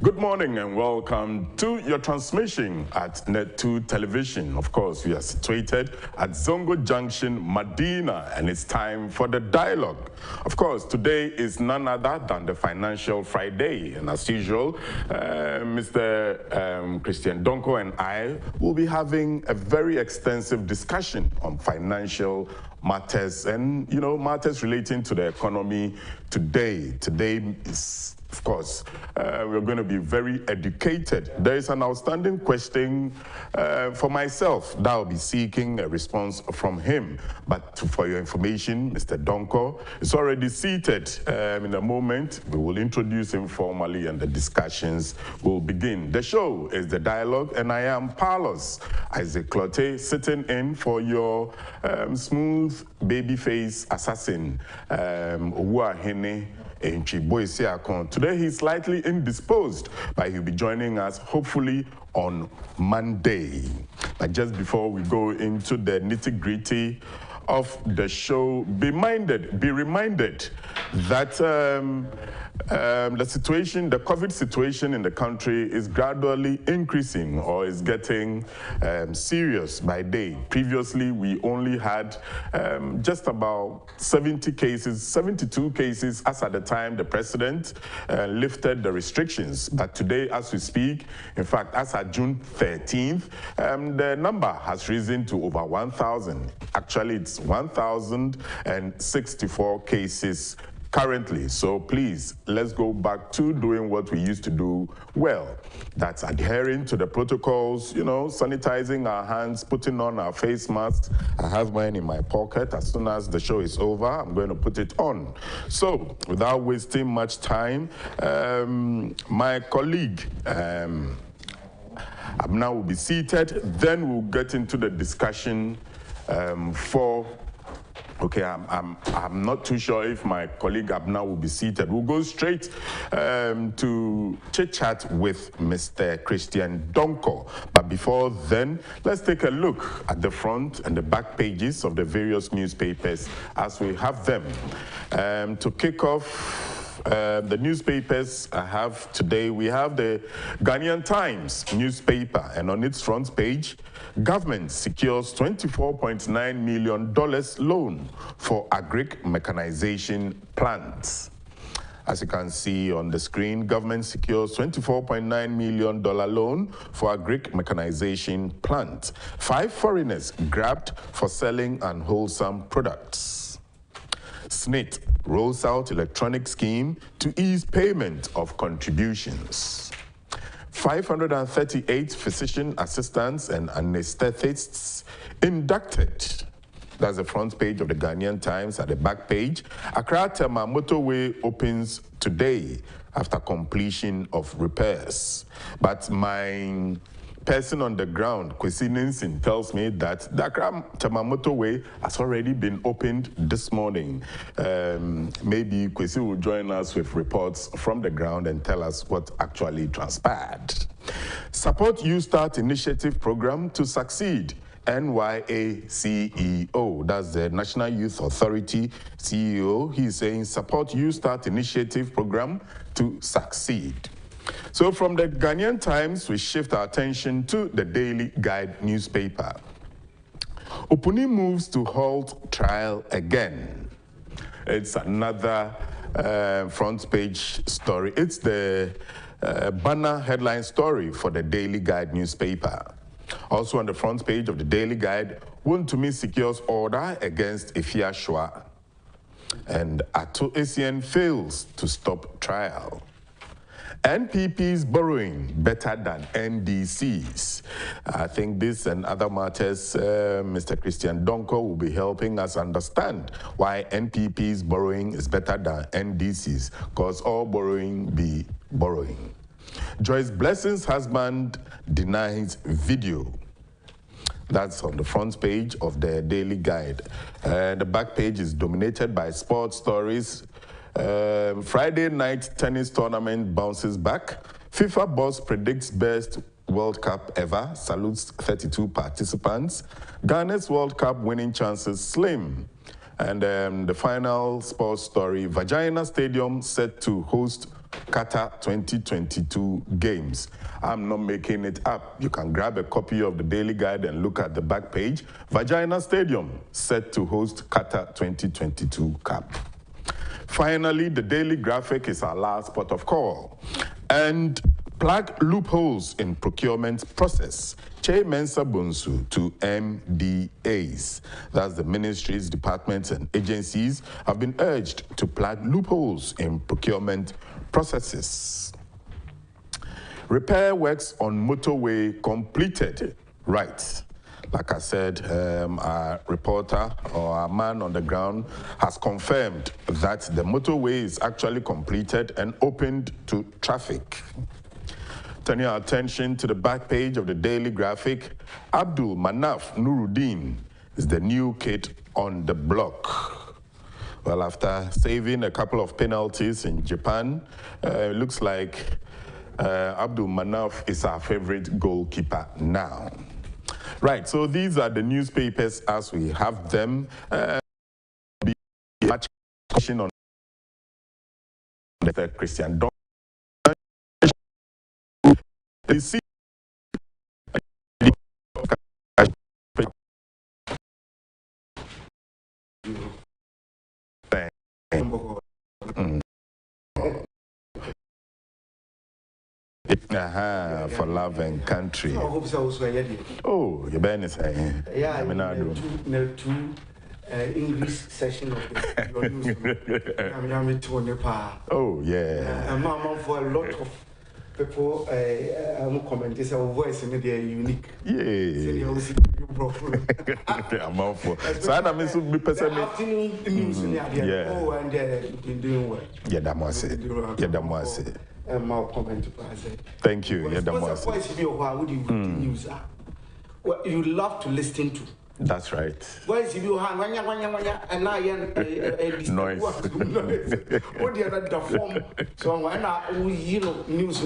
Good morning and welcome to your transmission at Net2 Television. Of course, we are situated at Zongo Junction, Medina, and it's time for the dialogue. Of course, today is none other than the Financial Friday, and as usual, Mr. Christian Donkor and I will be having a very extensive discussion on financial matters and, matters relating to the economy today. Today is, of course, we're going to be very educated. There is an outstanding question for myself that I'll be seeking a response from him. But for your information, Mr. Donkor is already seated. In a moment, we will introduce him formally and the discussions will begin. The show is The Dialogue, and I am Paulus Isaac Clote, sitting in for your smooth babyface assassin, Owuahene. Today he's slightly indisposed, but he'll be joining us hopefully on Monday. But just before we go into the nitty-gritty of the show, be reminded that the COVID situation in the country is gradually increasing or is getting serious by day. Previously, we only had just about 72 cases as at the time the president lifted the restrictions. But today, as we speak, in fact, as at June 13th, the number has risen to over 1,000. Actually, it's 1,064 cases currently. So please, let's go back to doing what we used to do well. That's adhering to the protocols, sanitizing our hands, putting on our face masks. I have mine in my pocket. As soon as the show is over, I'm going to put it on. So without wasting much time, my colleague, Abna, will be seated. Then we'll get into the discussion Okay, I'm not too sure if my colleague Abna will be seated. We'll go straight to chit-chat with Mr. Christian Donkor. But before then, let's take a look at the front and the back pages of the various newspapers as we have them. To kick off the newspapers I have today, we have the Ghanaian Times newspaper, and on its front page, government secures $24.9 million loan for agric mechanization plants. As you can see on the screen, government secures $24.9 million loan for agric mechanization plant. 5 foreigners grabbed for selling unwholesome products. SNIT rolls out electronic scheme to ease payment of contributions. 538 physician assistants and anesthetists inducted. That's the front page of the Ghanaian Times. At the back page, Accra Tema motorway opens today after completion of repairs. But my person on the ground, Kwesi Ninsin, tells me that the Accra Tema motorway has already been opened this morning. Maybe Kwesi will join us with reports from the ground and tell us what actually transpired. Support You Start Initiative Program to Succeed. NYA CEO, that's the National Youth Authority CEO. He's saying support You Start Initiative Program to succeed. So from the Ghanaian Times, we shift our attention to the Daily Guide newspaper. Opuni moves to halt trial again. It's another front page story. It's the banner headline story for the Daily Guide newspaper. Also on the front page of the Daily Guide, Wontumi secures order against Efia Shwa, and Ato ACN fails to stop trial. NPP's borrowing better than NDC's. I think this and other matters, Mr. Christian Donkor will be helping us understand why NPP's borrowing is better than NDC's, because all borrowing be borrowing. Joyce Blessing's husband denies video. That's on the front page of the Daily Guide. The back page is dominated by sports stories. Friday night tennis tournament bounces back. FIFA boss predicts best World Cup ever, salutes 32 participants. Ghana's World Cup winning chances slim. And the final sports story, Vagina Stadium set to host Qatar 2022 games. I'm not making it up. You can grab a copy of the Daily Guide and look at the back page. Vagina Stadium set to host Qatar 2022 Cup. Finally, the Daily Graphic is our last port of call. And plug loopholes in procurement process. Che Mensa Bonsu to MDAs. That's the ministries, departments, and agencies have been urged to plug loopholes in procurement processes. Repair works on motorway completed. Right. Like I said, our reporter or our man on the ground has confirmed that the motorway is actually completed and opened to traffic. Turning our attention to the back page of the Daily Graphic, Abdul Manaf Nuruddin is the new kid on the block. Well, after saving a couple of penalties in Japan, it looks like Abdul Manaf is our favorite goalkeeper now. Right, so these are the newspapers as we have them. Much question on the Christian Donkor. You see, for love and country. Oh, you better say. Yeah, I mean, two English session of the news. Oh, yeah. I'm for a lot of people commenting our voice in the unique. Yeah. I'm out for. So I mean, so be afternoon news in the oh, and been doing well. Yeah, that was it. Yeah, that was it. Thank you. Yeah, that was it. News what you love to listen to. That's right. Voice you have and I noise. What the other form? So when you know news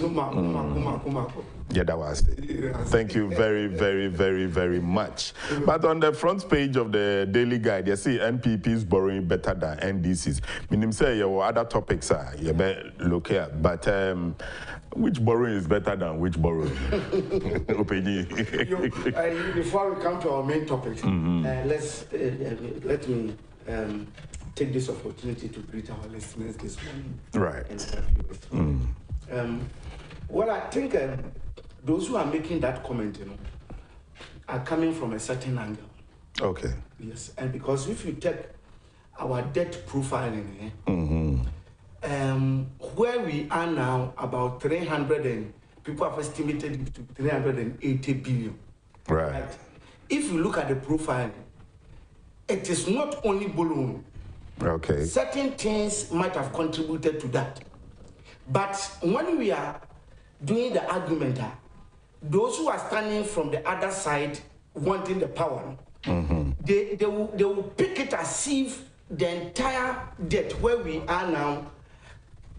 yeah, that was it. Thank you very, very, very, very much. But on the front page of the Daily Guide, you see NPP is borrowing better than NDCs. Meaning say your other topics are you better look here. But which borrowing is better than which borrowing? Before we come to our main topic, let me take this opportunity to greet our listeners this morning. Right. Well, I think those who are making that comment, are coming from a certain angle. Okay. Yes, and because if you take our debt profiling, where we are now, about 300 and people have estimated it to 380 billion. Right. If you look at the profile, it is not only borrowing. Okay. Certain things might have contributed to that. But when we are doing the argument, those who are standing from the other side wanting the power, they will pick it as if the entire debt where we are now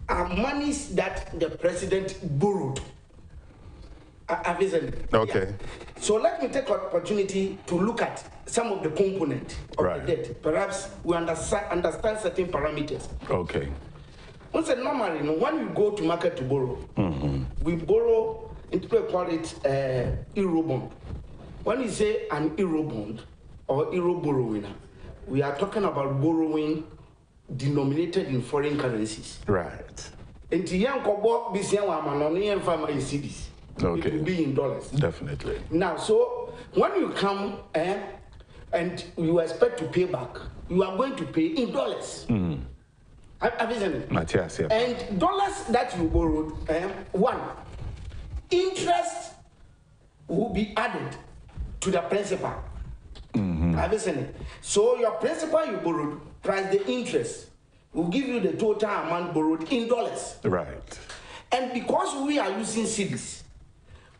are monies that the president borrowed. Okay. Yeah. So let me take an opportunity to look at some of the components of the debt. Perhaps we understand certain parameters. Okay. Normally, when we go to market to borrow, we borrow, into call it euro bond. When you say an euro bond or euro borrowing, we are talking about borrowing denominated in foreign currencies. Right. Into young kobo, cities. Okay. It will be in dollars. Definitely. Now, so when you come and you expect to pay back, you are going to pay in dollars. Matthias, yeah. And dollars that you borrowed, one, interest will be added to the principal. So your principal you borrowed, plus the interest, will give you the total amount borrowed in dollars. Right. And because we are using cedis,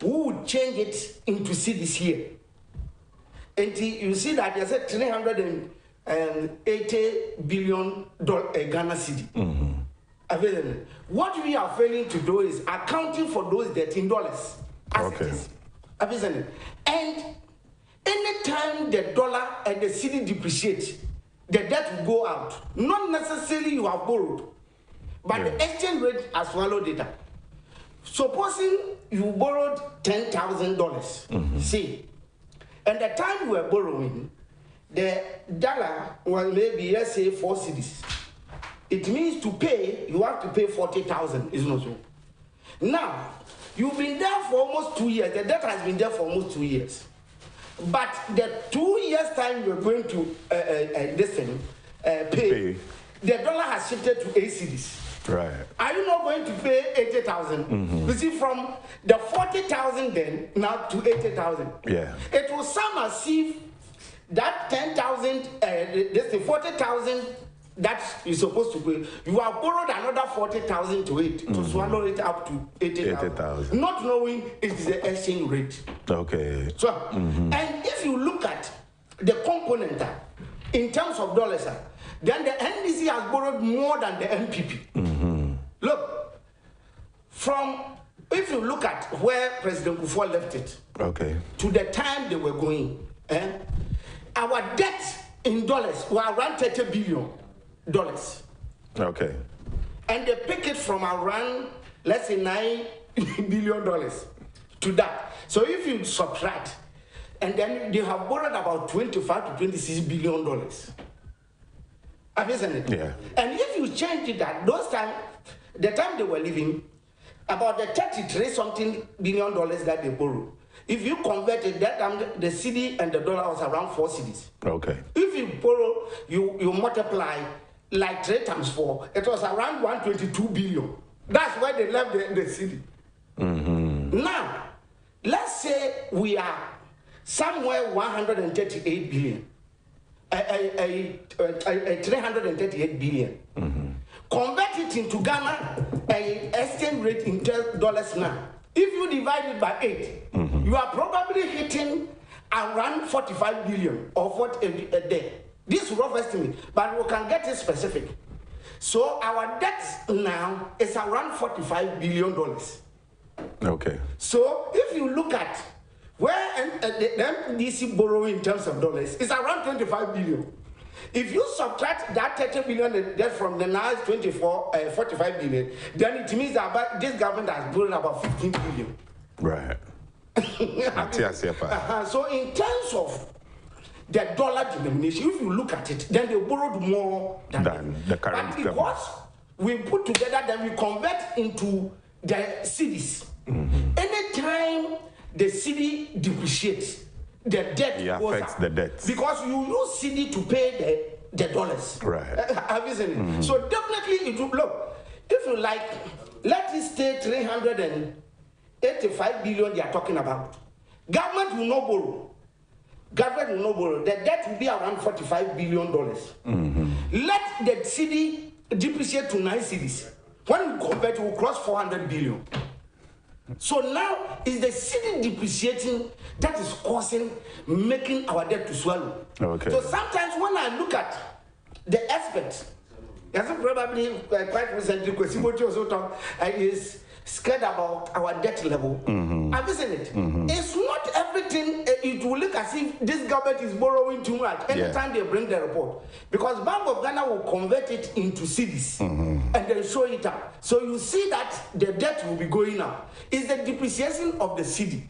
we would change it into cedis here. And you see that there's a 380 billion Ghana cedi. What we are failing to do is accounting for those debt in dollars. Okay. And anytime the dollar and the cedi depreciate, the debt will go out. Not necessarily you have borrowed, but the exchange rate has swallowed it up. Supposing you borrowed $10,000, see, and the time you were borrowing, the dollar was maybe, let's say, 4 cedis. It means to pay, you have to pay 40,000, isn't it so? Now, you've been there for almost 2 years. The debt has been there for almost 2 years. But the 2 years time you're going to pay, the dollar has shifted to 8 cedis. Right. Are you not going to pay 80,000? You see, from the 40,000 then now to 80,000. Yeah. It will sound as if that 10,000, this 40,000 that you're supposed to pay, you have borrowed another 40,000 to it to swallow it up to 80,000. Not knowing it is the exchange rate. Okay. So, and if you look at the component in terms of dollars, then the NDC has borrowed more than the NPP. Look, if you look at where President Kufuor left it, to the time they were going, our debt in dollars were around $30 billion. Okay. And they pick it from around, let's say, $9 billion to that. So if you subtract, and then they have borrowed about $25 to $26 billion. Have you seen it? Yeah. And if you change it at those times, the time they were living, about the 33-something billion dollars that they borrowed, if you convert it, that time the cedi and the dollar was around 4 cedis. Okay. If you borrow, you multiply like 3 times 4, it was around 122 billion. That's why they left the cedi. Now, let's say we are somewhere 138 billion. 338 billion. Convert it into Ghana, exchange rate in dollars now. If you divide it by 8, you are probably hitting around 45 billion or what a day. This is rough estimate, but we can get it specific. So our debt now is around $45 billion. Okay. So if you look at where the MDC borrowing in terms of dollars is around 25 billion. If you subtract that 30 billion debt from the now 45 billion, then it means that this government has borrowed about 15 billion. Right. So in terms of the dollar denomination, if you look at it, then they borrowed more than the current but because we put together, then we convert into the cedis. Anytime the cedi depreciates, the debt goes affects up. the debt. Because you use cedi to pay the dollars. Right. Have you seen it? So definitely it will, look, if you like, let it stay 385 billion they are talking about. Government will not borrow. The debt will be around $45 billion. Let the cedi depreciate to 9 cedis. When we convert, it will cross 400 billion. So now is the cedi depreciating that is making our debt to swallow. Okay. So sometimes when I look at the experts, probably quite recently, Kencity also talked, is scared about our debt level. Have you seen it? It's not everything. It will look as if this government is borrowing too much anytime they bring the report, because Bank of Ghana will convert it into cedis and then show it up. So you see that the debt will be going up. It's the depreciation of the cedi.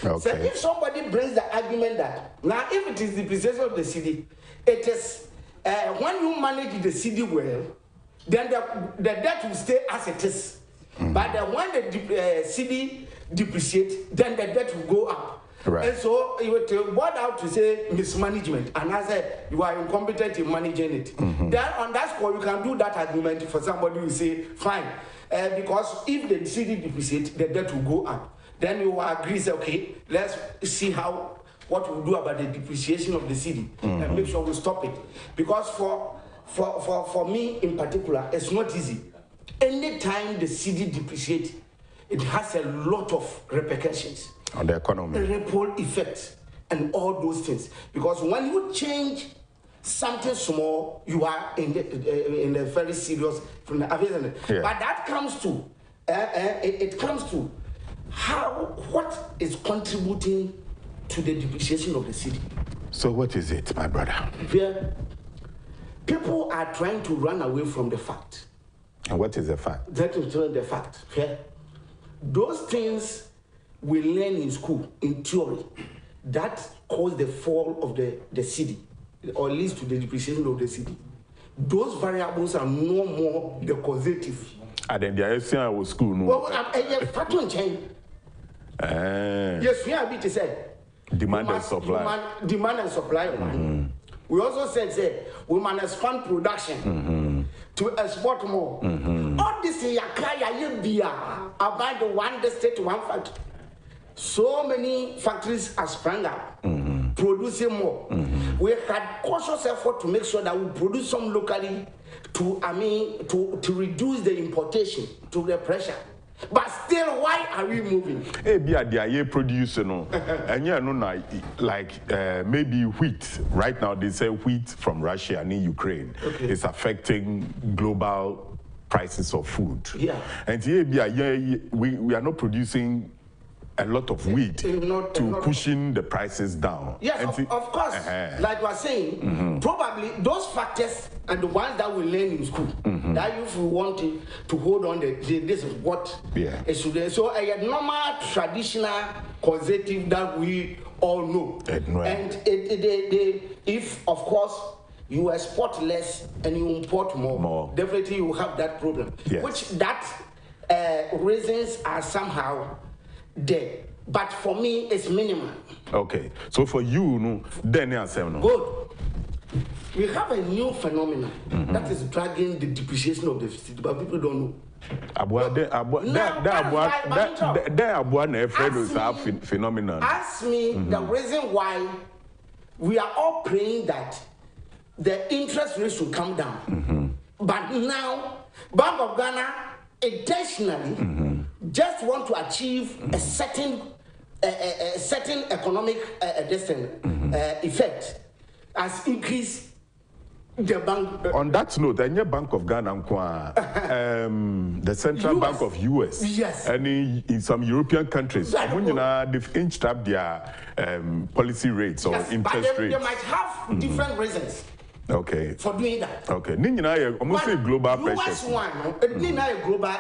Okay. So if somebody brings the argument that now if it is depreciation of the cedi, it is when you manage the cedi well, then the debt will stay as it is. But when the cedi depreciates, then the debt will go up. Right. And so it would boil out to say mismanagement. And I said, you are incompetent in managing it. Then on that score, you can do that argument for somebody who say, fine, because if the cedi depreciates, the debt will go up. Then you will agree, say, okay, let's see what we'll do about the depreciation of the cedi and make sure we stop it. Because for me in particular, it's not easy. Anytime the cedi depreciates, it has a lot of repercussions on the economy, ripple effects, and all those things. Because when you change something small, you are in a very serious. But that comes to it comes to what is contributing to the depreciation of the cedi. So what is it, my brother? people are trying to run away from the fact. And what is the fact? That is the fact. Okay? Those things we learn in school, in theory, that cause the fall of the city, or leads to the depreciation of the city. Those variables are no more the causative. And then the ISCN was school, no? Well, fact on change. Yes, we are to say demand and supply. Demand and supply. We also said, we must expand production to export more. All this is about the one state, one factory. So many factories are sprung up, producing more. We had cautious effort to make sure that we produce some locally to reduce the importation, to the pressure. But still, why are we moving? They produce, and like maybe wheat. Right now, they say wheat from Russia and in Ukraine is affecting global prices of food. Yeah. And we are not producing a lot of wheat to cushion the prices down. Yes, of course. Like we are saying, probably those factors and the ones that we learn in school, that if we want to hold on, this is what it should be. So a normal, traditional causative that we all know. And if, of course, you export less and you import more. Definitely you have that problem. Yes. Which that reasons are somehow there, but for me it's minimal. Okay, so for you, then good. We have a new phenomenon that is dragging the depreciation of the city, but people don't know. Ask me the reason why we are all praying that the interest rate should come down, but now Bank of Ghana intentionally just want to achieve a certain economic effect as increase the bank. On that note, the Bank of Ghana, the Central US. Bank of US, yes, and in some European countries, they've inched up their policy rates or interest rates. They might have different reasons. Okay. For doing that. Okay. Almost a global pressure. US one, global.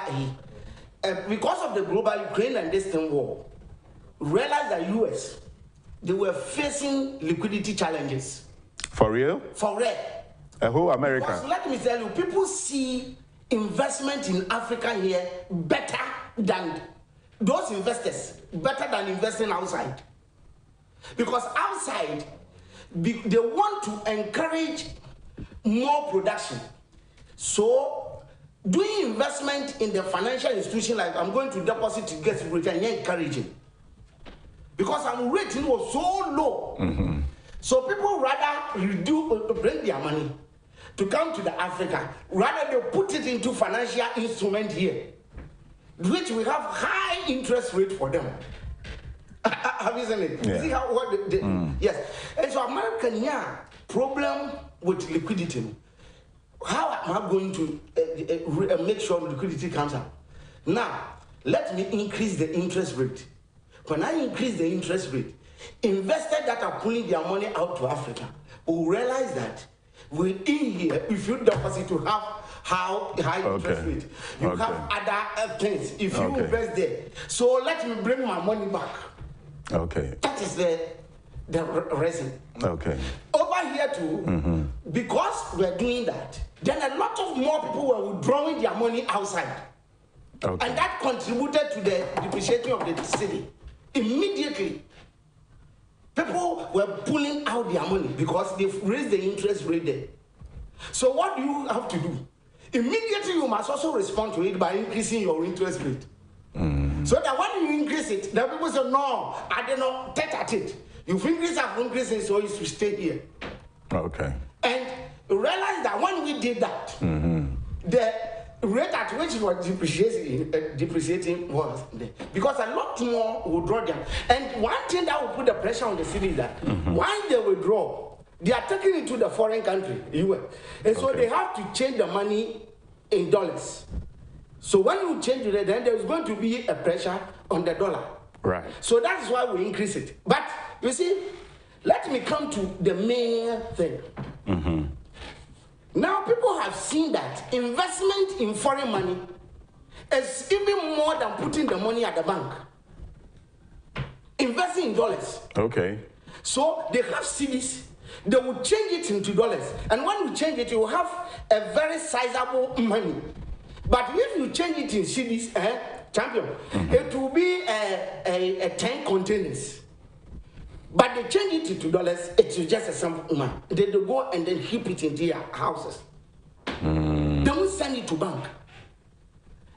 Because of the global Ukraine and this war, realized that US, they were facing liquidity challenges. For real? For real. A whole America. Because let me tell you, people see investment in Africa here better than those investors, better than investing outside. Because outside, they want to encourage more production. So, doing investment in the financial institution, like I'm going to deposit to get return, you're encouraging. Because our rating was so low. So people rather bring their money to come to the Africa, rather they put it into financial instrument here, which we have high interest rate for them. Have you seen it? Yeah. See how yes. And so American problem with liquidity. How am I going to make sure liquidity comes out? Now, let me increase the interest rate. When I increase the interest rate, investors that are pulling their money out to Africa will realize that within here, if you deposit to have high interest rate, you have other things. If you invest there, so let me bring my money back. Okay. That is the reason. Okay. Over here too, because we're doing that, then a lot of more people were withdrawing their money outside. Okay. And that contributed to the depreciation of the city. Immediately, people were pulling out their money because they've raised the interest rate there. So what do you have to do? Immediately, you must also respond to it by increasing your interest rate. So that when you increase it, the people say, no, I don't know, take at it. You've increased, I've increased, so you should stay here. Okay. And realize that when we did that, the rate at which it was depreciating was there. Because a lot more will draw them. And one thing that will put the pressure on the city is that once they withdraw, they are taking it to the foreign country, US. And so they have to change the money in dollars. So when you change it, then there's going to be a pressure on the dollar. Right. So that's why we increase it. But you see, let me come to the main thing. Now people have seen that investment in foreign money is even more than putting the money at the bank. Investing in dollars. Okay. So they have cedis. They will change it into dollars. And when you change it, you will have a very sizable money. But if you change it in cedis, champion, it will be a 10 containers. But they change it into dollars, it's just a simple money. They go and then heap it into their houses. They won't send it to bank.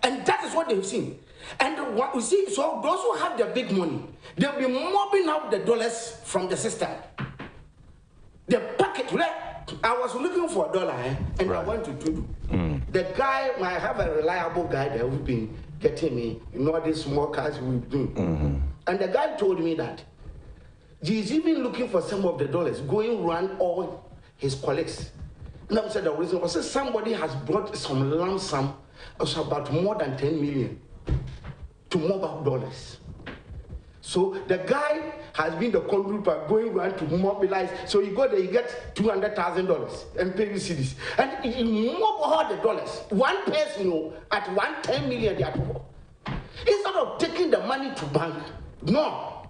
And that is what they've seen. And what we see, so those who have the big money, they'll be mobbing out the dollars from the system. The packet, I was looking for a dollar, and I went to Tudu. The guy, I have a reliable guy that we've been getting me, these small cars we've been. And the guy told me that he's even looking for some of the dollars, going around all his colleagues. And I said the reason was somebody has brought some lump sum of about more than 10 million to mob up dollars. So the guy has been the conduit by going around to mobilize. So you go there, you get $200,000 and pay you cedis. And you mob all the dollars. One person, at 110 million, they are people. Instead of taking the money to bank, no.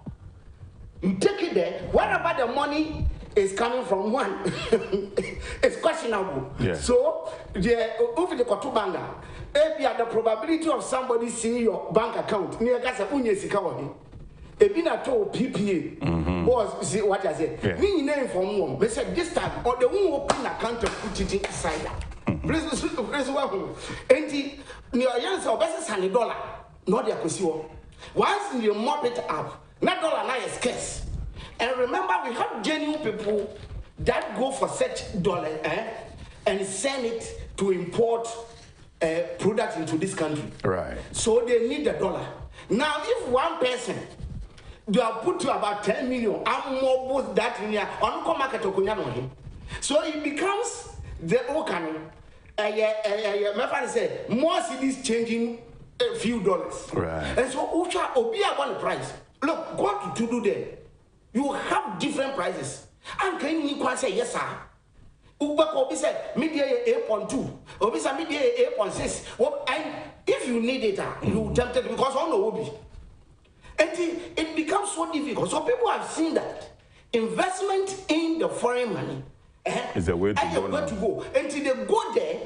You take it there, wherever the money is coming from one, it's questionable. Yeah. So, the probability of somebody seeing your bank account, Ebina told PPA was see what I said. Me name from one. They said this time or the one open account and put it inside. Please welcome. And your youngster best $100. Not the acquisition. Once you mop it up, not dollar now is scarce. And remember, we have genuine people that go for such dollar and send it to import products into this country. Right. So they need the dollar. Now, if one person they have put to about 10 million, I'm more both that in here on market to so it becomes the Okan. My father said more cities changing a few dollars. Right. And so Ucha Obia one price. Look, go to do there. You have different prices. And can you say yes, sir? Uber Obi said media 8.2, Obi said media 8.6. Well, and if you need it, you tempted because on the Obi. And it becomes so difficult. So people have seen that investment in the foreign money is a way to go. Until they go there,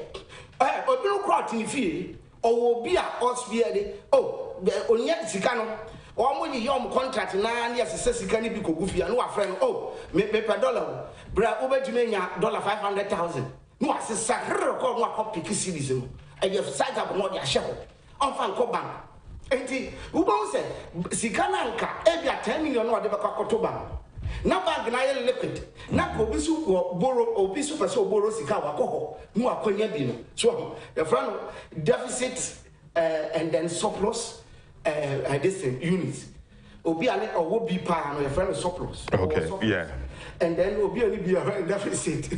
or no crowd in the field, or will be a hospital. Oh, only at Sicano, or when you young contract, 9 years, says you can't be goofy, and no friend. Oh, me per dollar, bra over Jamaica, $500,000. No, I said, Sacre, call one copy citizen. And you have signed up more than a shepherd. On Fanco Bank. Enti ubon se sikana nka ebia 10 million no de baka kotoba na bank na ye liquid na ko bisu borrow obisu person borrow sika wakoho mu akonya bi no so the friend deficit and then surplus this units obi ale owo bi pa no the friend surplus. Okay, yeah. And then obi only be a deficit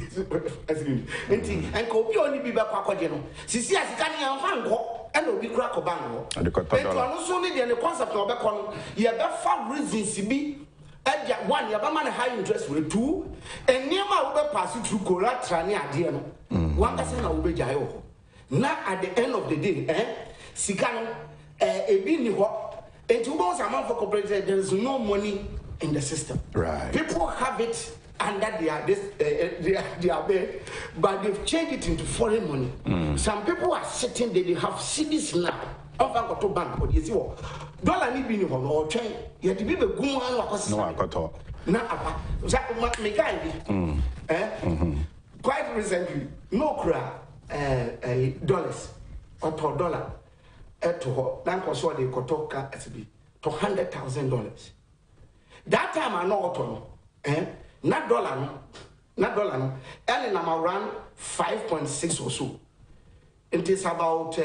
enti and ko obi only be baka kwaje no sisi asika ni anfa nko and will be crack or bang. And the concept of the you have 5 reasons to be at one, you have a high interest rate, 2, and near my over pass it through collateral near dear. 1% will be jail. Now at the end of the day, Sikano, a bini hot, and 2 months a month for corporate, there is no money in the system. Right. People have it under their bed, but they've changed it into foreign money. Some people are sitting there, they have cedis now. Often to bank, but you see what dollar need be or train. You have to be the good one. No, I got talk. Now, quite recently, no cry dollars or $1 to her. Bank was what they could talk as be to $100,000. That time I know what not dollar, and I'm around 5.6 or so. It is about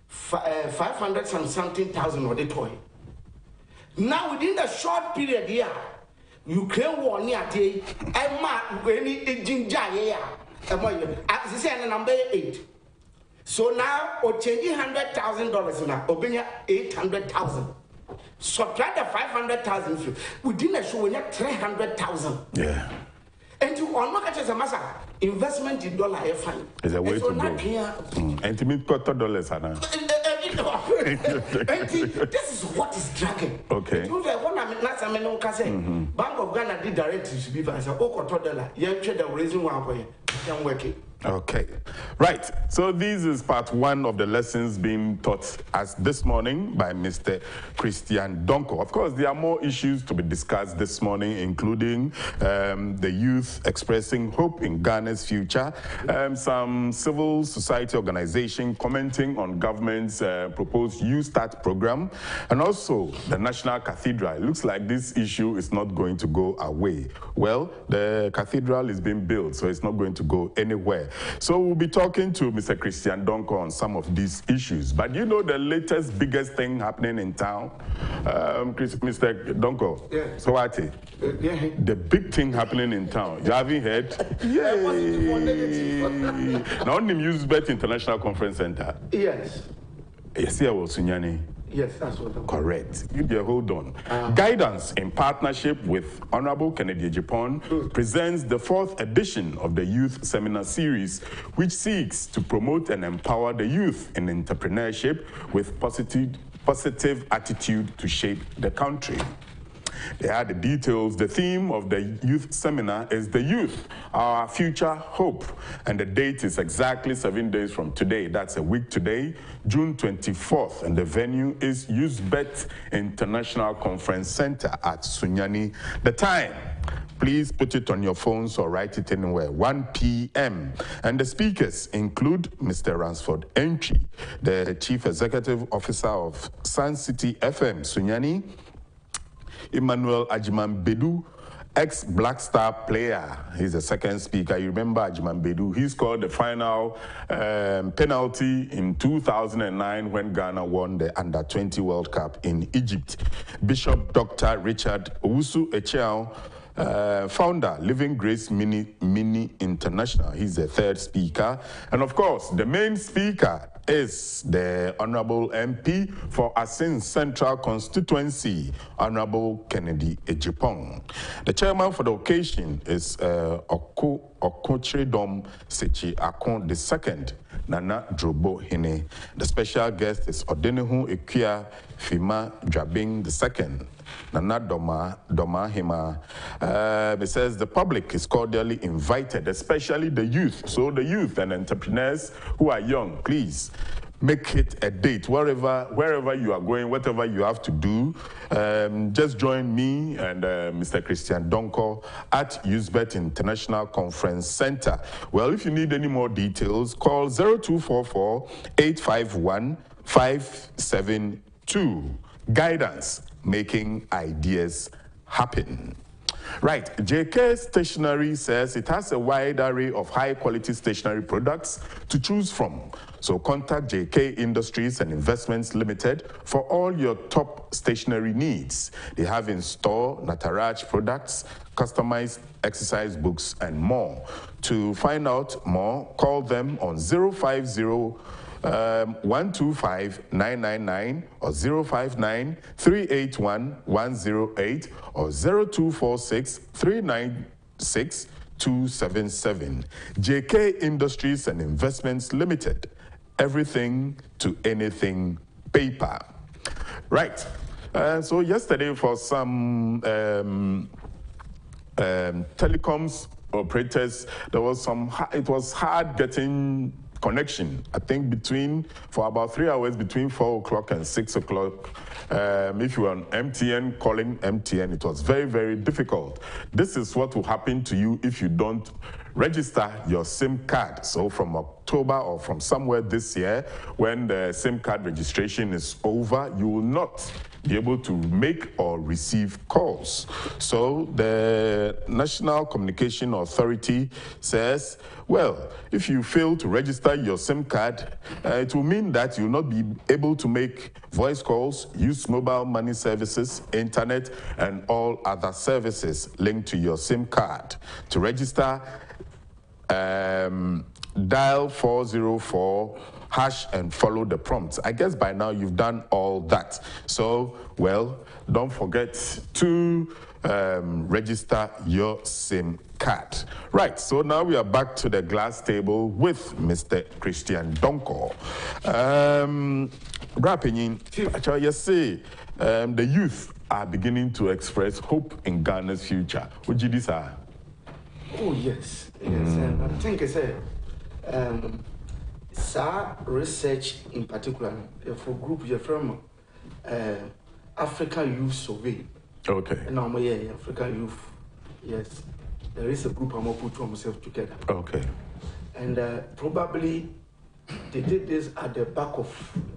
500 something thousand or the toy. Now within the short period here, Ukraine war near day, I'm not any ginger here. As I number 8. So now or changing $100,000 now, or bring 800,000. Subtract the 500,000 within a show, we have 300,000. Yeah. And to on market as a massa, investment in dollar fine. Is a way to go. And to meet $4, Anna. This is what is dragging. Okay. Bank of Ghana did directives to be as a $4. You trade the reason why I'm working. Okay, right. So this is part one of the lessons being taught us this morning by Mr. Christian Donkor. Of course, there are more issues to be discussed this morning, including the youth expressing hope in Ghana's future, some civil society organization commenting on government's proposed Youth Start program, and also the National Cathedral. It looks like this issue is not going to go away. Well, the cathedral is being built, so it's not going to go anywhere. So we'll be talking to Mr. Christian Donkor on some of these issues. But you know the latest, biggest thing happening in town? Mr. Donkor, yeah. So what? Yeah. The big thing happening in town. You haven't heard? Yay! Now, on the Unauthorized International Conference Center. Yes. Yes, here was Sunyani. Yes, that's what I'm correct. You hold on. Guidance in partnership with Honorable Kencity Agyapong presents the 4th edition of the Youth Seminar Series, which seeks to promote and empower the youth in entrepreneurship with positive attitude to shape the country. They are the details. The theme of the youth seminar is the youth, our future hope. And the date is exactly 7 days from today. That's a week today, June 24th. And the venue is Unauthorized International Conference Center at Sunyani. The time, please put it on your phones or write it anywhere, 1 p.m. And the speakers include Mr. Ransford Entry, the Chief Executive Officer of Sun City FM, Sunyani, Emmanuel Agyapong, ex-Black Star player. He's the second speaker. You remember Agyapong? He scored the final penalty in 2009 when Ghana won the Under-20 World Cup in Egypt. Bishop Dr. Richard Owusu-Echiao, founder, Living Grace Mini International. He's the third speaker. And of course, the main speaker is the Honorable MP for Asin Central Constituency, Honorable Kencity Agyapong. The chairman for the occasion is Okochredom Sechi Akon II, Nana Drobo Hine. The special guest is Odenehu Ekia Fima Dwabing II, Nana Doma Hima. It says the public is cordially invited, especially the youth. So the youth and entrepreneurs who are young, please make it a date. Wherever you are going, whatever you have to do, just join me and Mr. Christian Donkor at Unauthorized International Conference Center. Well, if you need any more details, call 0244-851-572. Guidance, making ideas happen. Right, JK Stationery says it has a wide array of high-quality stationery products to choose from. So contact JK Industries and Investments Limited for all your top stationery needs. They have in store Nataraj products, customized exercise books, and more. To find out more, call them on 050-125-999 or 059-381-108 or 0246-396-277. JK Industries and Investments Limited. Everything to anything paper. Right. So yesterday for some telecoms operators, it was hard getting connection. I think for about 3 hours between 4 o'clock and 6 o'clock. If you were on MTN, calling MTN, it was very, very difficult. This is what will happen to you if you don't register your SIM card. So from October or from somewhere this year, when the SIM card registration is over, you will not be able to make or receive calls. So the National Communication Authority says, well, if you fail to register your SIM card, it will mean that you will not be able to make voice calls, use mobile money services, internet, and all other services linked to your SIM card. To register, dial 404# and follow the prompts. I guess by now you've done all that. So, well, don't forget to register your SIM card. Right, so now we are back to the glass table with Mr. Christian Donkor. Rapinin, you say the youth are beginning to express hope in Ghana's future. Would you decide? Oh, yes. I think it's a research in particular for group you're from African Youth Survey. Okay. And now, African Youth. Yes. There is a group I'm going to put themselves together. Okay. And probably they did this at the back of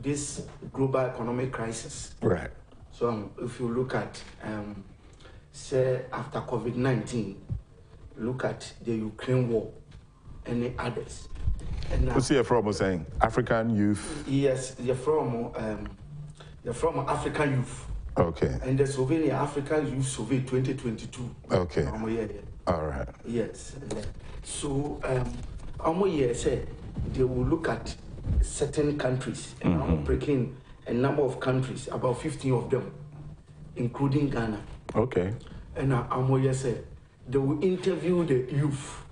this global economic crisis. Right. So if you look at, say, after COVID-19, look at the Ukraine war and the others. And what's here from saying? African youth? Yes, you're from African Youth. Okay. And the Slovenia African Youth Survey 2022. Okay. All right. Yes. So, say they will look at certain countries, and I'm breaking a number of countries, about 15 of them, including Ghana. Okay. And say they will interview the youth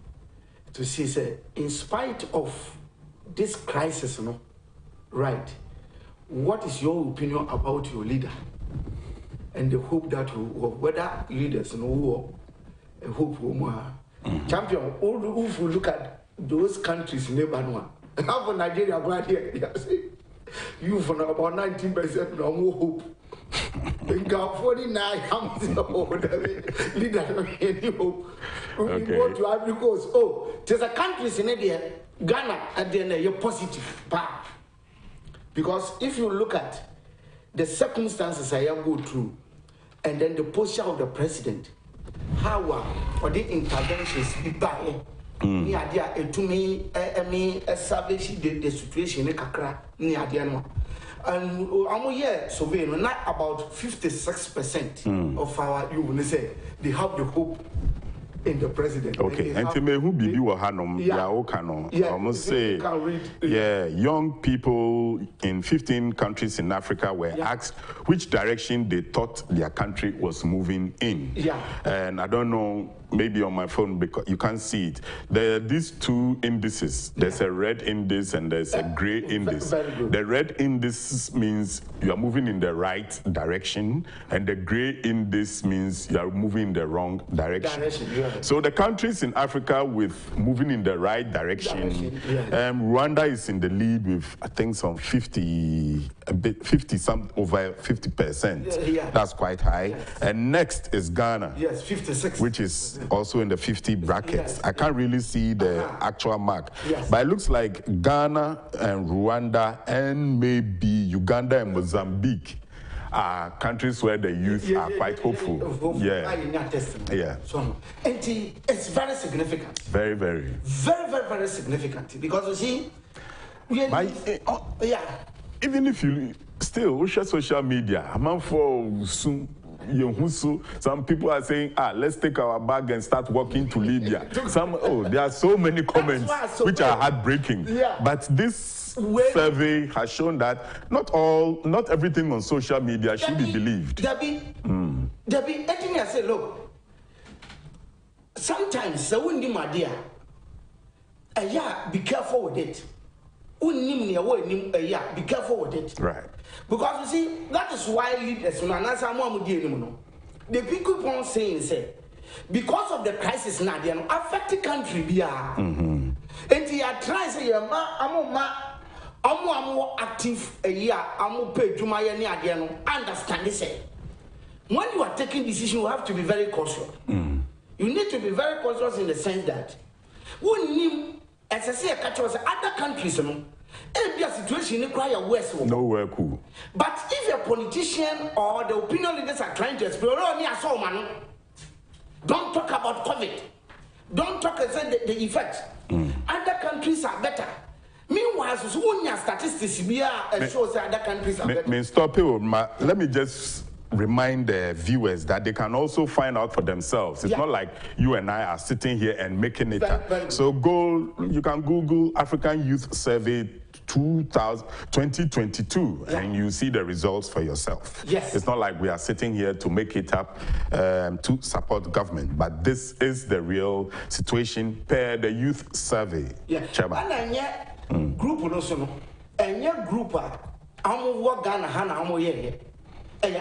to see, say, in spite of this crisis, right, what is your opinion about your leader? And the hope that whether leaders know a hope champion, all if we look at those countries neighbor one. Half of Nigeria right here, you for about 19% no more hope. In 49, leader any hope. We go to Ivory Coast. Oh, there's a country in India, Ghana, and then you're positive. Because if you look at the circumstances I go through, and then the posture of the president, how or the interventions be by the idea to me, establish the situation in Kakra, near the animal. And I'm here surveying not about 56% of our you say they have the hope in the president. Okay, and to me, who be you or Hanom, I must say, young people in 15 countries in Africa were asked which direction they thought their country was moving in. And I don't know, maybe on my phone because you can't see it. There are these two indices. There's a red index and there's a gray index. The red index means you are moving in the right direction, and the gray index means you are moving in the wrong direction. So the countries in Africa with moving in the right direction, Rwanda is in the lead with I think some 50 some over 50%. That's quite high. And next is Ghana. 56. Which is also in the 50 brackets. I can't really see the actual mark. But it looks like Ghana and Rwanda and maybe Uganda and Mozambique are countries where the youth are quite hopeful. So, and it's very significant. Very, very. Very, very, very significant. Because you see, even if you still share social media, I'm for soon. Some people are saying, let's take our bag and start walking to Libya. There are so many comments which are heartbreaking. But this survey has shown that not everything on social media should be believed. Debbie, I say, look, sometimes the windy my dear, be careful with it. Be careful with it. Right. Because you see, that is why leaders, the people keep on saying, because of the crisis now, they are affected country. And they are trying to say, I'm more active a year, I'm paid to my understand this. When you are taking decisions, you have to be very cautious. You need to be very cautious in the sense that as I say, other countries, situation nowhere cool. But if a politician or the opinion leaders are trying to explore, don't talk about COVID. Don't talk about the effect. Other countries are better. Meanwhile, statistics shows that other countries are better. Let me just remind the viewers that they can also find out for themselves. It's not like you and I are sitting here and making it up. So you can Google African Youth Survey 2022, and you see the results for yourself. Yes. It's not like we are sitting here to make it up to support government, but this is the real situation per the youth survey. Yeah. Chairman. And group also, and your group I'm work Ghana Hana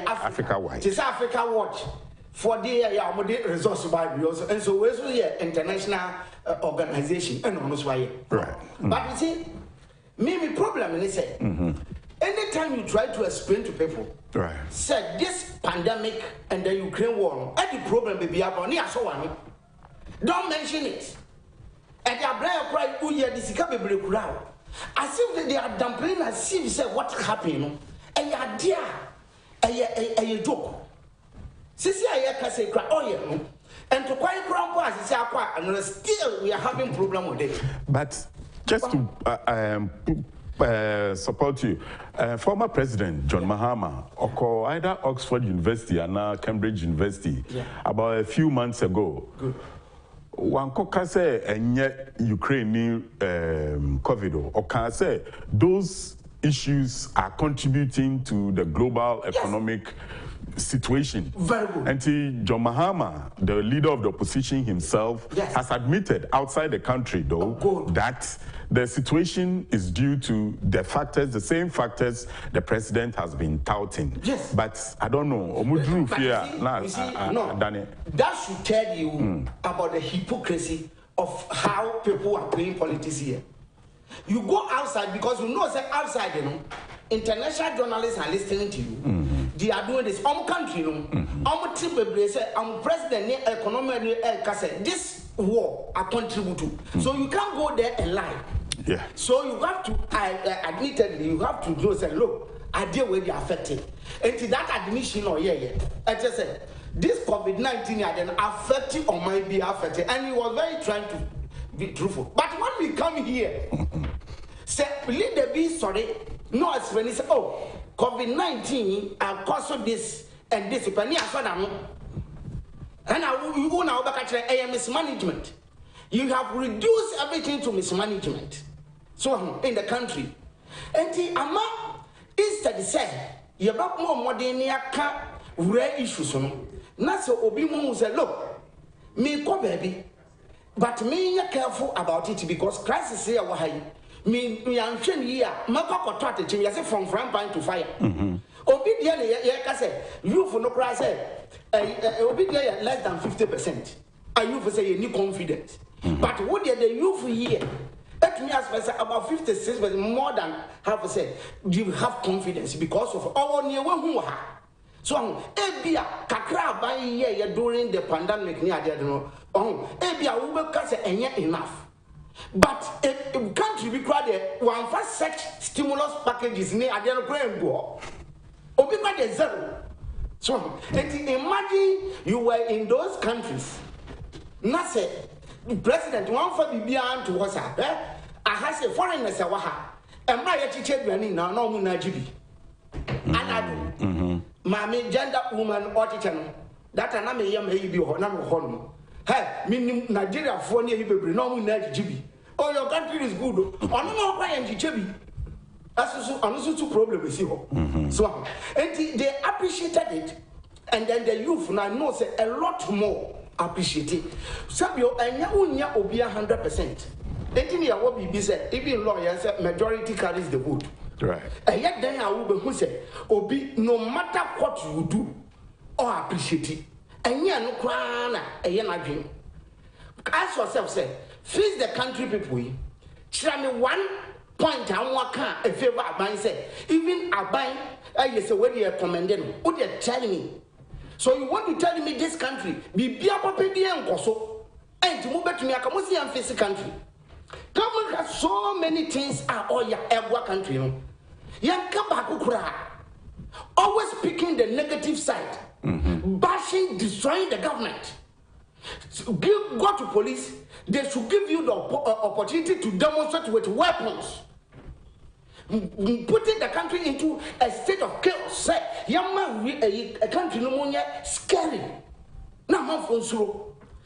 Africa Watch. It's Africa Watch. For the resource by and so we're international organization and on why. Right. But you see, maybe problem is say anytime you try to explain to people, right, said this pandemic and the Ukraine war, any problem be up on so one. Don't mention it. And they are cry who hear this crowd. As if they are dumping as if say what happened. And you are dear a joke. Sisi ayeka say cry oh yeah, and to quite grandpa as and still we are having problem with it. But just to support you, former President John Mahama, or either Oxford University and now Cambridge University, about a few months ago, one could say and yet Ukraine COVID, or can say those issues are contributing to the global economic situation. Very good. And John Mahama, the leader of the opposition himself, has admitted outside the country, though, that the situation is due to the factors, the same factors the president has been touting. Yes. But I don't know. That should tell you about the hypocrisy of how people are playing politics here. You go outside because you know, say outside, you know, international journalists are listening to you. They are doing this. Country, you know, say, president, economy, this war are contributing. So you can't go there and lie. Yeah. So you have to, admittedly, you have to do say, look, I deal with the affected. And to that admission, I just said, this COVID-19 then affected or might be affected. And he was very trying to be truthful. But when we come here, say, leave the be sorry, no explanation. Say, oh, COVID-19 and cause of this and this. And I will now back at mismanagement. You have reduced everything to mismanagement. So in the country. And the ama instead say, you have more modern rare issues. Not so obi mo say, look, me ko baby. But me you careful about it because crisis here why me yanhwe here makoko to atechim yase from frying pan to fire. Obi dia ye ka say youth no cry say obi dia less than 50%. And youth say you need confidence. But what the youth here let me ask myself about 56% more than half percent you have confidence because of our near one. So, Ebia, Kakra by year during the pandemic near the Ebia will say enough. But a country required one first such stimulus packages near the grand go. Obiba the zero. So, imagine you were in those countries. Nase, the president one for the beyond to what's up. I has a foreigner, and my teacher now, no Munajibi. And I do. Mammy, gender woman, or teacher. That I may be or number one. Hey, meaning Nigeria for near you, no Munajibi. Oh, your country is good. Or no, why am you? That's also two problems. So, and they appreciated it, and then the youth now knows a lot more appreciate it. Sabio, and Yahunya will be 100%. Then what be said, even lawyers majority carries the vote. Right. And yet then I will be who say, Obi, no matter what you do or appreciate it, and you no crana, a young dream. Ask yourself, say, face the country people. Tell me 1 point and what can a favor I say, even I buy, I say, what you are commending, what you are telling me. So you want to tell me this country, be so, and to move back to me, I come see and face the country. Government has so many things are all your ever country. Young Kabakukura always picking the negative side, bashing, destroying the government. So go to police, they should give you the opportunity to demonstrate with weapons. Putting the country into a state of chaos. Say, a country no more scary. Now,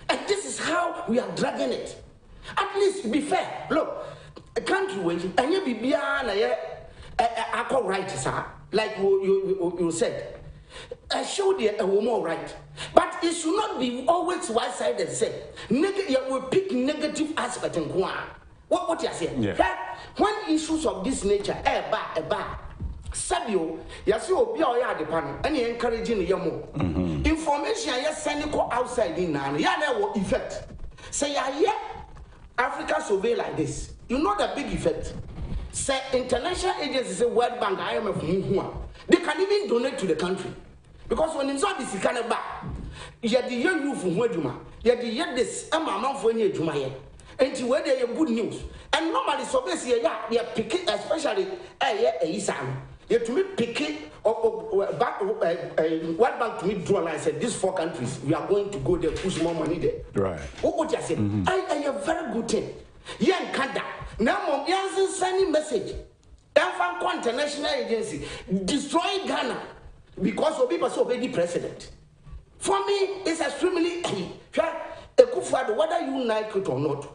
and this is how we are dragging it. At least be fair. Look, a country where and you be beyond a right, sir, like you said. I showed you a woman right, but it should not be always one-sided. Say, you will pick negative aspect and go on. What you say? Yeah. When issues of this nature, Sabio, Yasio, be our the panel, and you encouraging your more information. Yes, sending outside in Nana, yeah, will effect. Say, yeah, Africa survey like this. You know the big effect. Say, international agencies, say, World Bank, IMF, they can even donate to the country. Because when it's all this kind of back, you had the young youth from Weduma, you had the young this, and my mouth for you to my head. And to where they have good news. And normally, so basically, yeah, they are picking, especially a Isan. You have to me picking World Bank to me draw line said, these 4 countries, we are going to go there, push more money there. Right. What would you say? I a very good thing. Young Kanda. Now, Mom Yansen sending message. Danfan International Agency destroy Ghana. Because of people so very president. For me, it's extremely akufo-addo, whether you like it or not,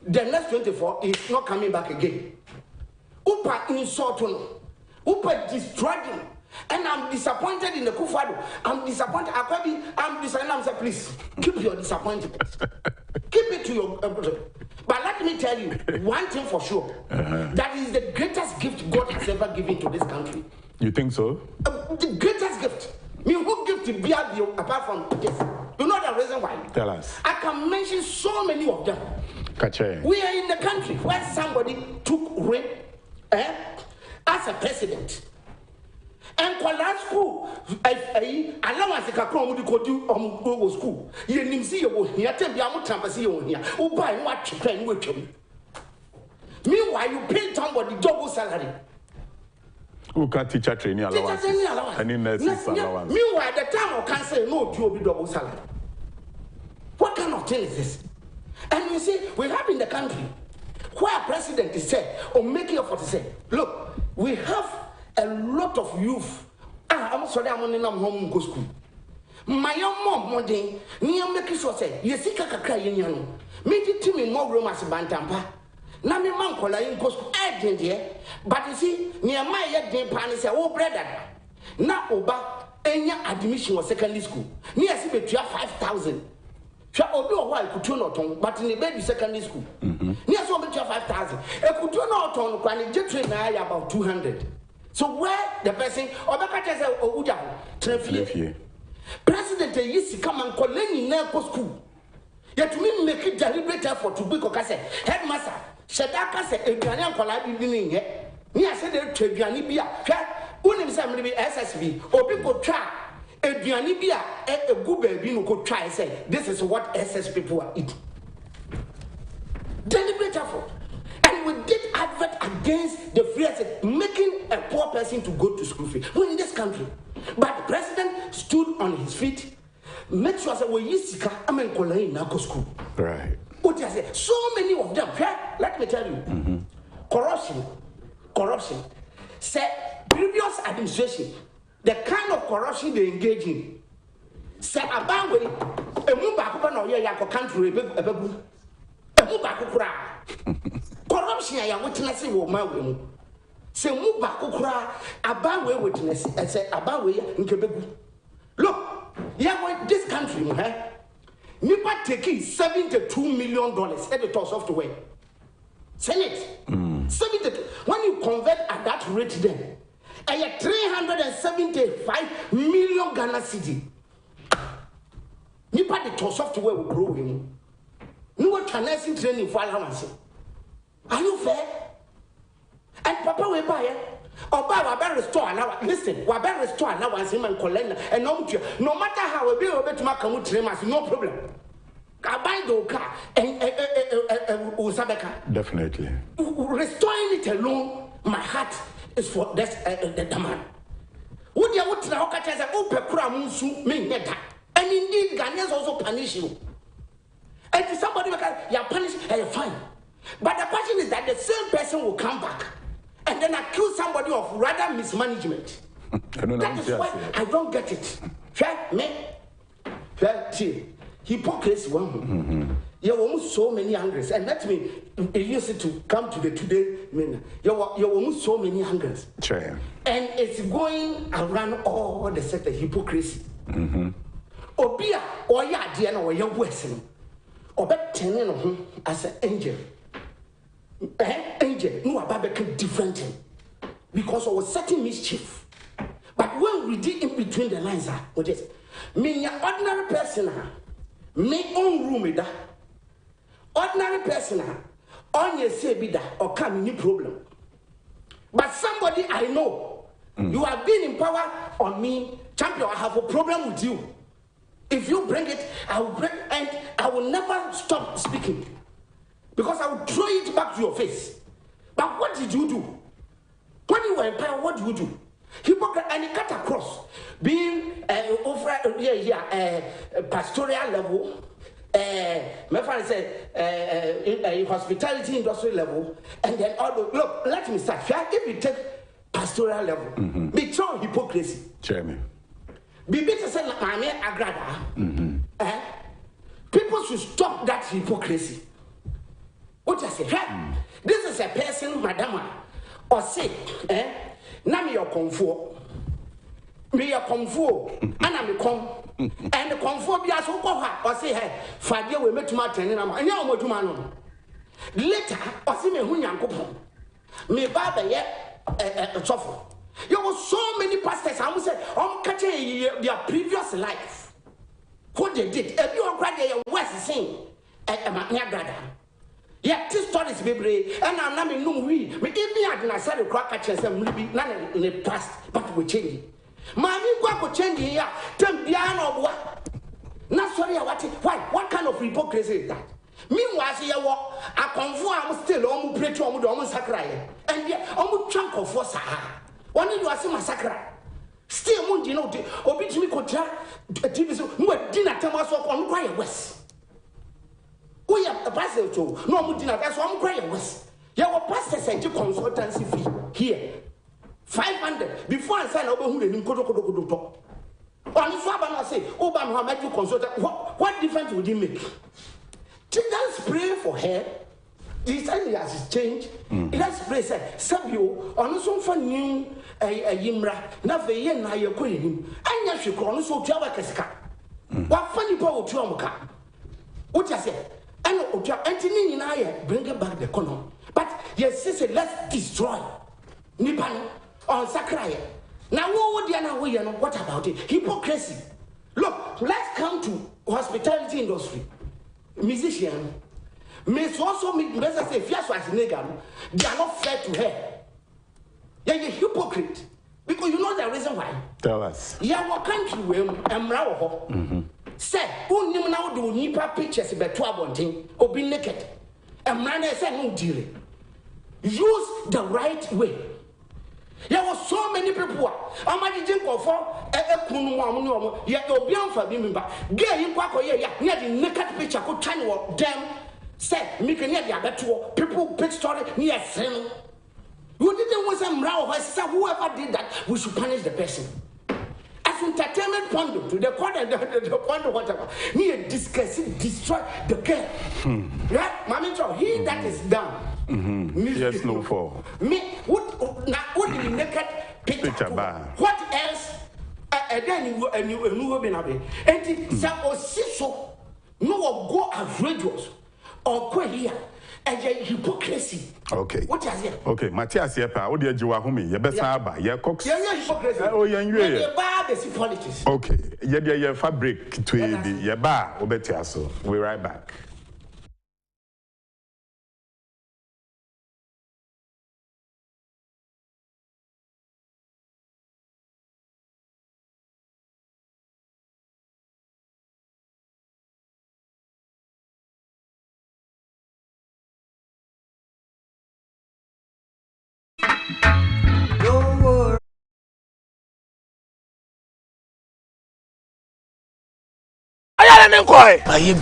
the next 24 is not coming back again. Upa insulting, Upa destroying, and I'm disappointed in the akufo-addo. I'm disappointed. I'm disappointed. I'm saying, please keep your disappointment. Keep it to your. But let me tell you one thing for sure. That is the greatest gift God has ever given to this country. You think so? The greatest gift. Me who gift to be apart from this? You know the reason why? Tell us. I can mention so many of them. Kache. We are in the country where somebody took rape as a president. And Kwala school, allowance ka kron mu ko do go school. Ye nim si ye wo hia tem bia mo trampasi ye wo hia. Wo buy no atwepɛ no atwam. Meanwhile you pay somebody double salary. Who can teacher training allowance? Any nurses allowance. Meanwhile, the time of cancer, no, to be double salary. What kind of thing is this? And you see, we have in the country where a president is said, or making effort to say, look, we have a lot of youth. I'm sorry, I'm only not home go school. My young mom, one day, near making sure say, you see, Kaka, you me to me more room as a bantampa. Na me man kola in go school but you see near my yet dey pan say oh brother na oba enya admission or secondary school near see betua 5,000 sha obi o why kutu no ton but in the baby secondary school near so betua 5,000 e kutu no ton kwa ni jetre na ya about 200 so where the person obeka tell say o uja trafie president yisi come and call any na go school yet me make it deliberate effort to be ko say headmaster Shadaka said, Adrian Kola didn't yet. Near said, Adrian Bia, Unim Sammy SSB, or people try. Adrian Bia, a good baby who could try say, this is what SS people are eating. Deliberate effort. And we did advert against the free asset, making a poor person to go to school free. We're in this country. But the president stood on his feet, make sure that we use Sika, Amen Kola in Nako school. Right. What I say? So many of them. Let me tell you, corruption. Say previous administration, the kind of corruption they engage in. Say about when a move back up on your country, a move back corruption. I am witnessing with my way. Say move back about way witness. I say about way in Quebec. Look, yeah, this country, Nipa taking $72 million at the top software. Senate. 70. When you convert at that rate then, I have 375 million Ghana cedi. Nipa the top software will grow in. You were nursing training for allowance. Are you fair? And Papa will buy it. Or buy a restore allowance. Listen, we better restore allowance him and collect and no matter how we be able to make a much no problem. I buy the car and definitely. Restoring it alone, my heart is for the man. Would you want to know that as an open cramunsu mean that? And indeed, Ghanaians also punish you. And to somebody you're punished and you're fine. But the question is that the same person will come back and then accuse somebody of rather mismanagement. That is why I don't get it. Fair me? Fair see. Hypocrisy one. You almost so many angles, and let me use it to come to the today. You almost so many angles. Sure. And it's going around all the sector hypocrisy. Obia or ya dear or your western or bet 10 as an angel. Angel, no about different because of certain mischief. But when we did in between the lines, what is me ordinary person, me own room with that. Ordinary person, on your say be that or come any problem. But somebody I know, you have been in power on me, champion. I have a problem with you. If you bring it, I will bring, and I will never stop speaking because I will throw it back to your face. But what did you do when you were in power? What do you do? Hypocrite, and it cut across being over pastoral level. My friend said hospitality industry level, and then look. Let me start. If we take pastoral level, be true hypocrisy. Chairman. Be better say Mame Agrada. People should stop that hypocrisy. What I say? This is a person, madam, or say, now me your comfort. Me your comfort, and I'm come. And the comfort be as or say, hey, 5 years we met to my tenant, and now I'm to man. Later, or see me who young me baba yet a shuffle. There were so many pastors, I would say, catching their previous life. What they did, if you are graduating, what's the same? My brother. Yet, this story is baby, and I'm not in no we. Me, if me had not said a crack catchers and maybe none in the past, but we change. Mammy, what could change here? Ten piano, what? Not sorry, why? What kind of hypocrisy is that? Meanwhile, see, I conform still almost pray to almost sacred, and yet almost chunk of force. One you are saying massacre. Still, won't you know, or beat me contract a TV so dinner Thomas on quiet west. We have a pastor to no more dinner, that's one quiet west. Your pastor sent you consultancy fee here 500 before I sign over who didn't go to talk. On the Fabana say, Obama had you consult. What difference would he make? Take that spray for her. This idea has changed. It has spray said, Sabio, on some fun new a yimra, never yen na your queen. And yes, you call so Javacaska. What funny power to Amaka? What I said, I know, Anthony and I bring back the column. But yes, sister, let's destroy Nipan on Sakraya. Now, what about it? Hypocrisy. Look, let's come to hospitality industry. Musician. May also make better say, Fias was nigger. They are not fair to her. You're a hypocrite. Because you know the reason why. Tell us. Yeah, what country will Amraho said, who knew now do nipa pictures about 12 thing or be naked. And man said, no deal. Use the right way. There were so many people. I'm not going for a kunu. Yet you'll be on for being back. Get you back or yeah, near the naked picture could try to them. Said, make a near the other two people, big story near sin. You didn't want some row. I said, whoever did that, we should punish the person. As entertainment point to the point and the point of whatever. Near discussing, destroy the girl. Right? Mammy, he that is done. Yes, no for me. What the naked picture? What else? Then you will be happy. And some so no go outrageous or quite here. And hypocrisy. Okay. What is it? Okay, Matthias Yepa, what did you want me? You best have ya cox. Yeah, hypocrisy. Oh, yeah, politics. Okay, yeah, fabric to ya bar, Obetiaso. We're right back.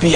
We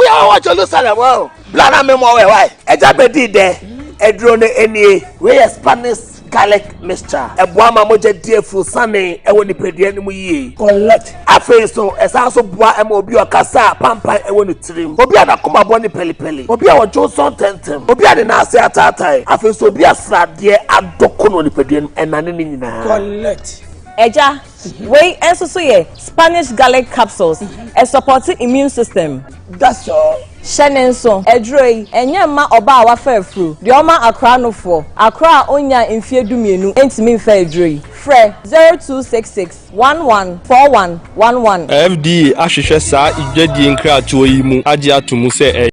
are what Jerusalem. Well, Blana Memo, why? A Jabba did there. A drone any. We are Spanish garlic mixture. Ebuama moja dear full sunny. Ewo ni pediani muye. Collect. Afe so esanso bua emo obi okasa pampa ewo ni trim. Obi ada kuma boni peli. Obi awo Johnson tentem. Obi ade na ase atatai. Afe so obi asrade adoko no ni pediani enane ni nyina. Collect. Eja, we enso so ye Spanish garlic capsules. A supporting immune system. That's all. Shenenso, edroi, enyema oba wa fefru. The oma akra no for. Akra onya infie dumienu. Entimi fe edroi. Fre 0266 114111. FDA ahwehwe saa igwedie nkratoɔ yi mu agye atomu sɛ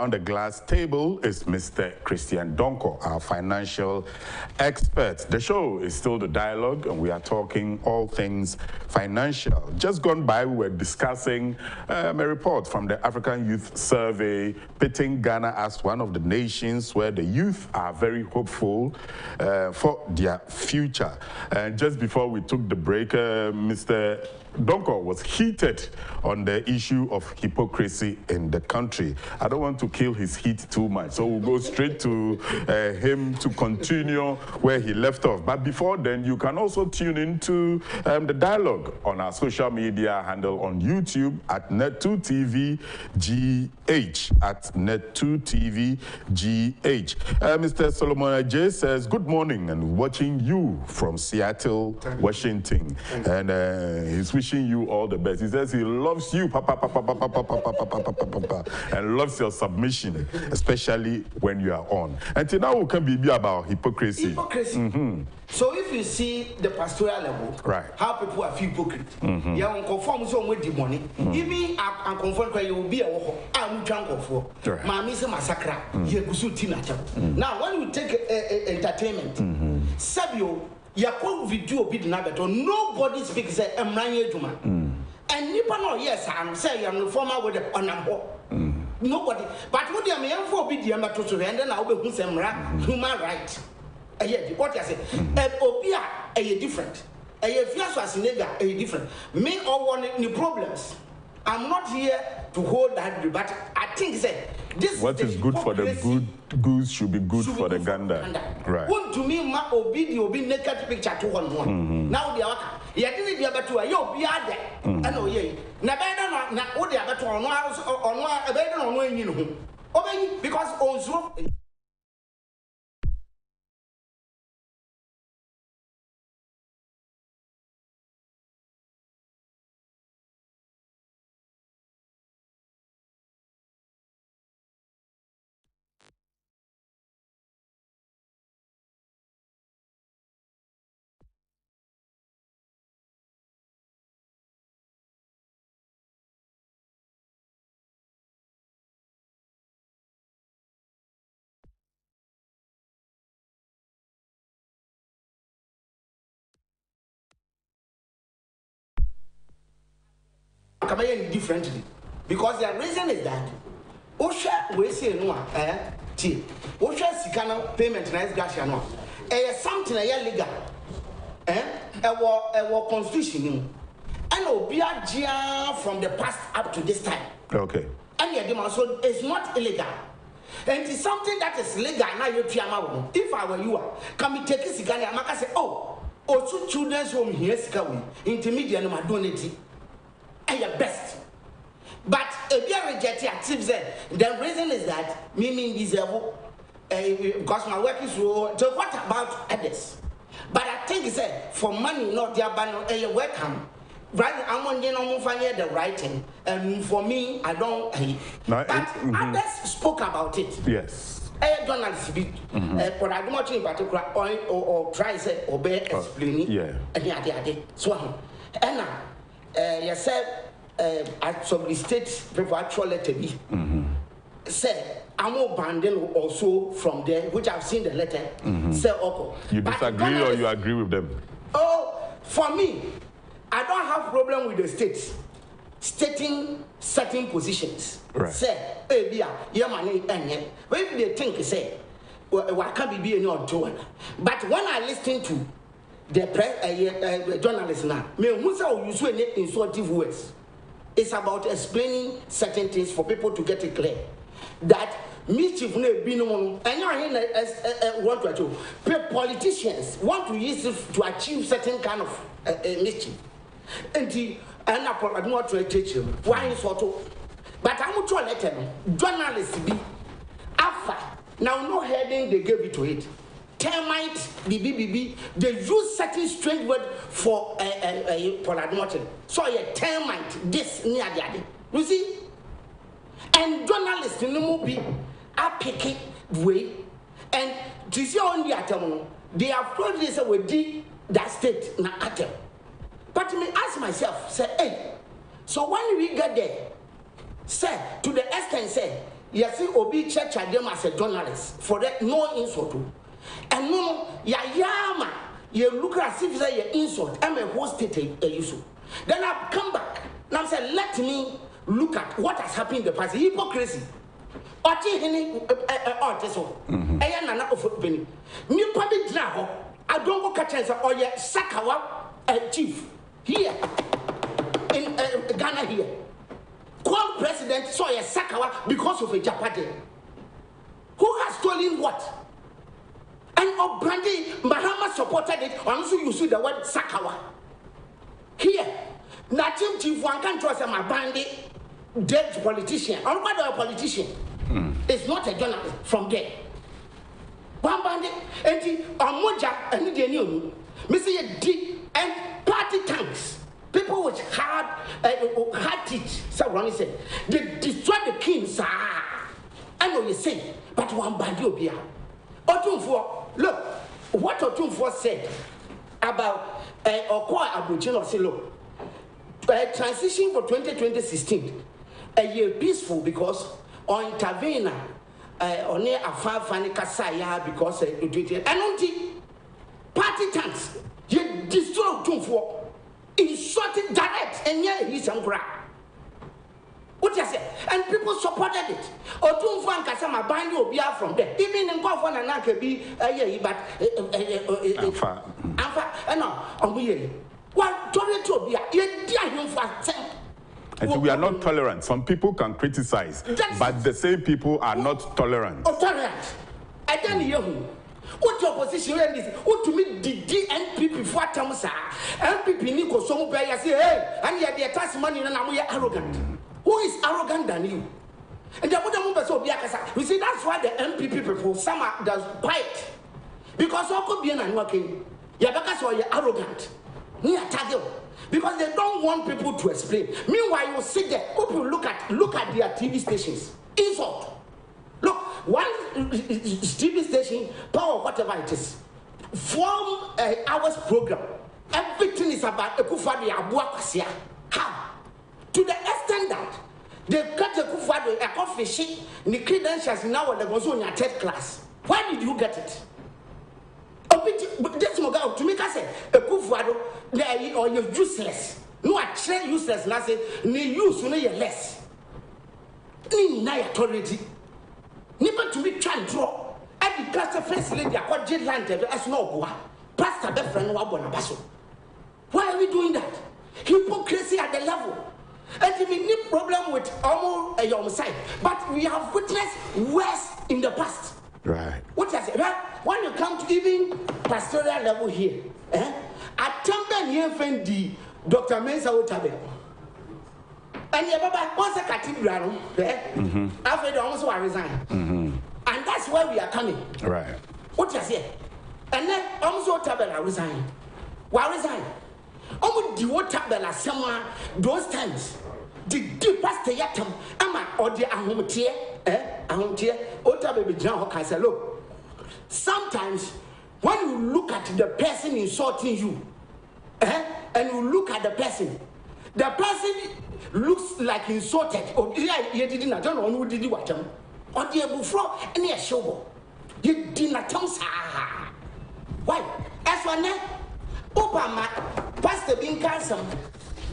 On the glass table is Mr. Christian Donkor, our financial expert. The show is still The Dialogue, and we are talking all things financial. Just gone by, we were discussing a report from the African Youth Survey, pitting Ghana as one of the nations where the youth are very hopeful for their future. And just before we took the break, Mr. Donkor was heated on the issue of hypocrisy in the country. I don't want to kill his heat too much, so we'll go straight to him to continue where he left off. But before then, you can also tune into The Dialogue on our social media handle on YouTube at Net2TVGH, at Net2TVGH. Mr. Solomon Ajay says, good morning and watching you from Seattle, Washington. And he's wishing you all the best. He says he loves you, and loves your submission, especially when you are on. And now we can be about hypocrisy. Hypocrisy. Mm-hmm. So if you see the pastoral level, right, how people are hypocrite, you are conform so with the money. Even and conform you will be a drunk for. Mammy is a massacre. You go to now when you take entertainment, Sabio. Yakon video bid nabeto nobody speaks a mranye juma and nipa no yes I'm say I'm the former with the onambo nobody but what am young for bid yamato so and then I will be human right what I say obia a different a fiaso as nigga a different me or one any problems. I'm not here to hold that, but I think that What is good for the goose should be good for the gander. Right. Want to me ma obi naked picture to one. Now the other. You didn't be able to you be there. I know ye. Na better na what the other on a better on when you know. Obey because also come in differently because the reason is that Osha we say no T Osha Sikana payment na gasha no something legal our constitution and obia from the past up to this time. Okay. And the so it's not illegal. And it's something that is legal now you if I were you can we take Sikana and say oh two children's home here Sikawi intermediate no donate and your best. But if you reject your tips, the reason is that me deserve because my work is so. So what about others? But I think it's for money, not their banner. You welcome. Right, I'm on the writing, and for me, I don't. But others spoke about it. Yes. Journalists, but I don't want in particular or try to obey explaining. Yeah. And so and now. You said at some state people actually to be said I'm abandoned also from there, which I've seen the letter. Say okay. You disagree or you agree with them? Oh, for me, I don't have problem with the states stating certain positions. Right. Say, hey, yeah, money, but if they think say, what can be any other. But when I listen to the press journalists now, me who say use any insultive words. It's about explaining certain things for people to get it clear. That mischief no be no, and you want to achieve. Politicians want to use it to achieve certain kind of mischief. And I don't want to teach you why sort of. But I'm not let journalists be alpha. Now no heading they gave it to it. Termite, BBBB, they use certain strange word for Poladmotin. So a termite, this near the other. You see? And journalists in the movie are picking way. And to see on the atom, they have told this with that state na atom. But me ask myself, say, hey, so when we get there, say, to the extent, say, you see, Obi church them as a journalist for that no insult. And no, yama, you look as if it's an insult. I'm a whole state issue. Then I come back. Now I say, let me look at what has happened in the past. Hypocrisy. I don't go catch or your Sakawa chief here in Ghana here. One president saw a Sakawa because of a Japade. Who has stolen what? And Brandy Mahama supported it, and also you see the word Sakawa. Here, Natim Chief one can't trust my bandy, dead politician, or what a politician. It's not a journalist from there. One bandy, and the Amoja, and the new, Mr. D, and party tanks. People with hard teeth, someone said, they destroy the king, sir. I know you say, but one bandy will be out. Look, what Otunfo said about akufo-addo look, transition for 2016, a year peaceful because on intervene on a fani kasaya because and on party tanks, you destroy Otunfo, insulted direct and yeah, he's some crap. What you say? And people supported it. Otunfo and Kasama bind you be out from there. Even in Kofon and Nakabi, but no, we what told to be a dear him for And so we are not tolerant. Some people can criticize, but the same people are not tolerant. Tolerant. I don't hear who. What your position is? What to me the DNPP for Tamsa? NPP Nico Somu Bay say, hey, and yet the tax money and I'm arrogant. Who is arrogant than you? And the other members of Biakasa. You see, that's why the NPP people some are does bite. Because all could be an working. Yabaka so you're arrogant. Because they don't want people to explain. Meanwhile, you sit there, people look at their TV stations. Insult. Look, one TV station, power, whatever it is, from hours program, everything is about akufo-addo abuakwasia. How? To the extent that they got akufo-addo a coffee sheet, the credentials now when they go in your third class. Why did you get it? This guy to make us say akufo-addo or you're useless. No, I train useless. Now say ni use no you less. Ni na authority. Nipa to be try and draw. Every pastor first lady I got jail land as no boy. Pastor the friend wa bona baso. Why are we doing that? Hypocrisy at the level. And we need problem with almost your side. But we have witnessed worse in the past. Right. What I say? Well, when you come to even pastoral level here, I tell you friend the Dr. Mensa Otabe. And your baba once a cathedral, after they also resign. And that's where we are coming. Right. What I say? And then also Tabella resign. Why resign? Almost the water bella somewhere those times. The pastor yatum, Ama or the Ahometier, Ahometier, Otabe John can say, look, sometimes when you look at the person insulting you, and you look at the person looks like insulted. Or you didn't I don't know who did you watch him. Or the bufro and a show. You did not tell us. Why? As one night, Obama Pastor being cancelled.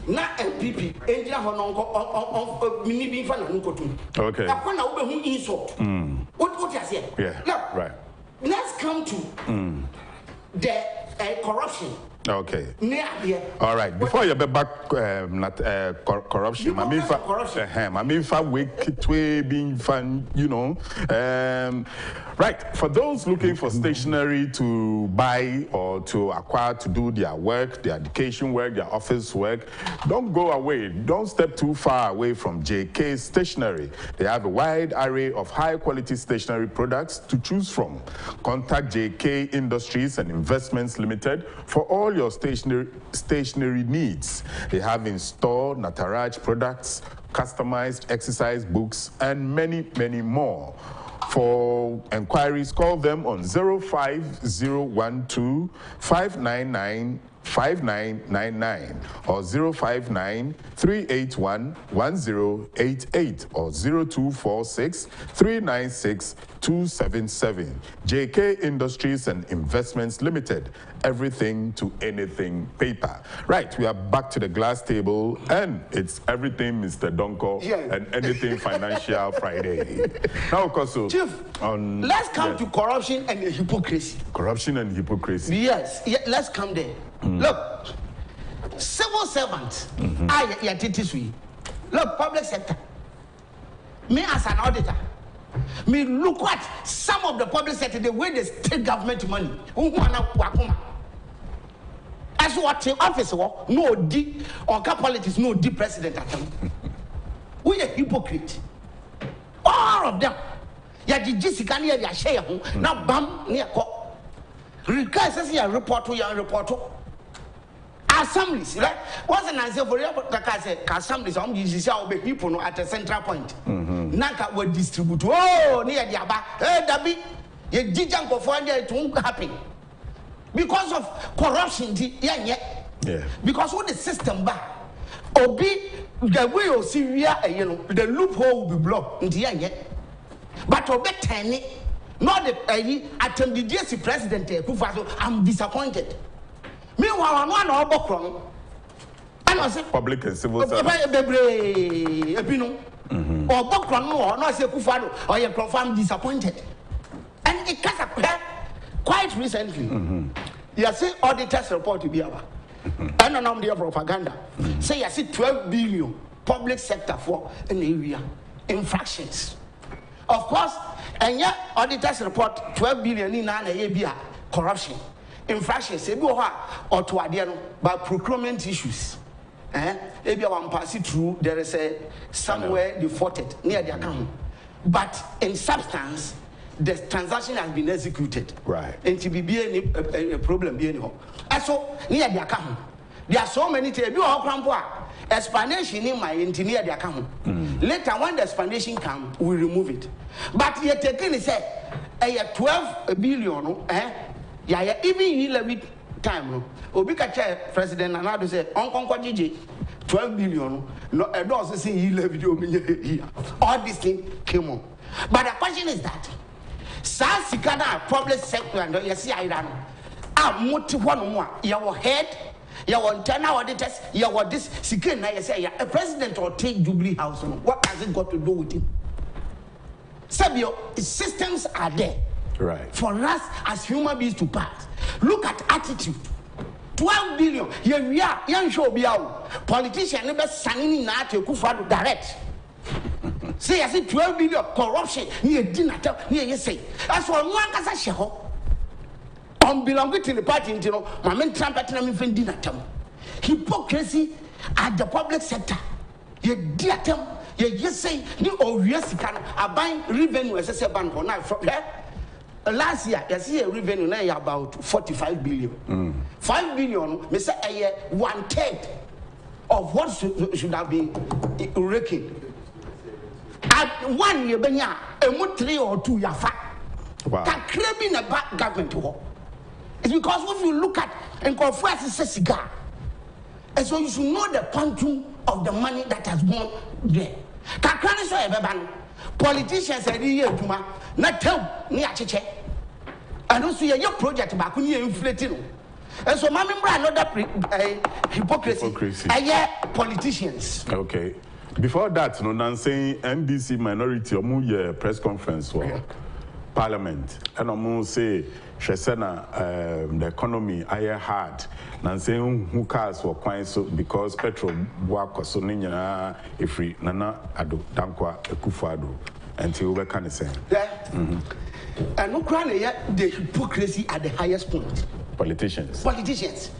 Not MPP, Angel Hononko, mini being fun and Nukotu. Okay. I want to open who insult. What you say? Yeah. Look, right. Let's come to the corruption. Okay. Yeah. All right. Before you be back, not corruption. Mamifa wake to being fun, you know. Right. For those looking for stationery to buy or to acquire to do their work, their education work, their office work, don't go away. Don't step too far away from JK Stationery. They have a wide array of high-quality stationery products to choose from. Contact JK Industries and Investments Limited for all your stationery needs. They have in-store Nataraj products, customized exercise books, and many, many more. For enquiries, call them on 05012 599 5999 or 059 381 1088 or 0246 396 277. JK Industries and Investments Limited. Everything to anything paper. Right, we are back to the glass table and it's everything Mr. Donkor and anything financial Friday. Now, Koso, Chief, let's come to corruption and hypocrisy. Corruption and hypocrisy. Yes, let's come there. Look, civil servants, look, public sector. Me as an auditor, me look at some of the public sector, the way the state government money. As what the office no D or politics, no D president at them. We are hypocrite. All of them. Ya di Jessica near ya share now bam near co. Request as a report to your report. Assemblies, right? What's an answer for you? Like I said, assemblies, people at a central point. Nanka will distribute. Oh, near the Aba, Dabi, ye didn't go for it won't happen. Because of corruption, yeah. Because what the system back, Obi, the way of Syria, the loophole will be blocked. But Obi Tani, not the attended the president, I'm disappointed. Meanwhile, I'm one or Bokron. And I said, public and civil service. Or Bokron, or not say Kufado, or you confirm disappointed. And it cut up quite recently. You see, auditors report to be about. And an idea propaganda. Say, I see 12 billion public sector for an area infractions. Of course, and yet auditors report 12 billion in an area corruption, infractions, or to adiano by procurement issues. Maybe one pass it through, there is a somewhere defaulted near the account. But in substance, the transaction has been executed. Right. And to be a problem, and so near the account. There are so many things. Explanation in my engineer the account. Later, when the explanation comes, we remove it. But you're taking it, say, 12 billion, yeah, even 11 time. Obika President Nanado said, Uncle GJ, 12 billion, no, I don't see 11 all these things came on. But the question is that, Sikana public sector and you see, I don't know. One more, your head. You want 10 auditors, you want this. I say, a president or take Jubilee House. What has it got to do with it? Sabio, systems are there. Right. For us as human beings to pass. Look at attitude. 12 billion. Here we are. Young show be out. Politicians never signing na to akufo-addo direct. Say, I say 12 billion corruption. Near dinner. Near you say. That's what one can say. Belonging to the party, you know, my main trumpet and I'm offending at them. Hypocrisy at the public sector. You dear them, you just say, you or yes, you can buy revenue as a bank or not from here. Last year, you see a revenue now about 45 billion. 5 billion, Mr. A 1/3 of what should have been reckoned. At 1 year, a 3 or 2 years. Wow. That claiming a bad government to work. It's because if you look at and confess it's a cigar. And so you should know the quantum of the money that has gone there. Politicians say not tell me and also your project back when you're inflating. And so my member another hypocrisy. Politicians. Okay. Before that, no Nancy NBC minority or press conference for Parliament. And I'm say the economy are hard. Nancy who cars were quite so because petrol work so ninya free nana ado Donkor akufo-addo until we can say. And no crying yet the hypocrisy at the highest point. Politicians.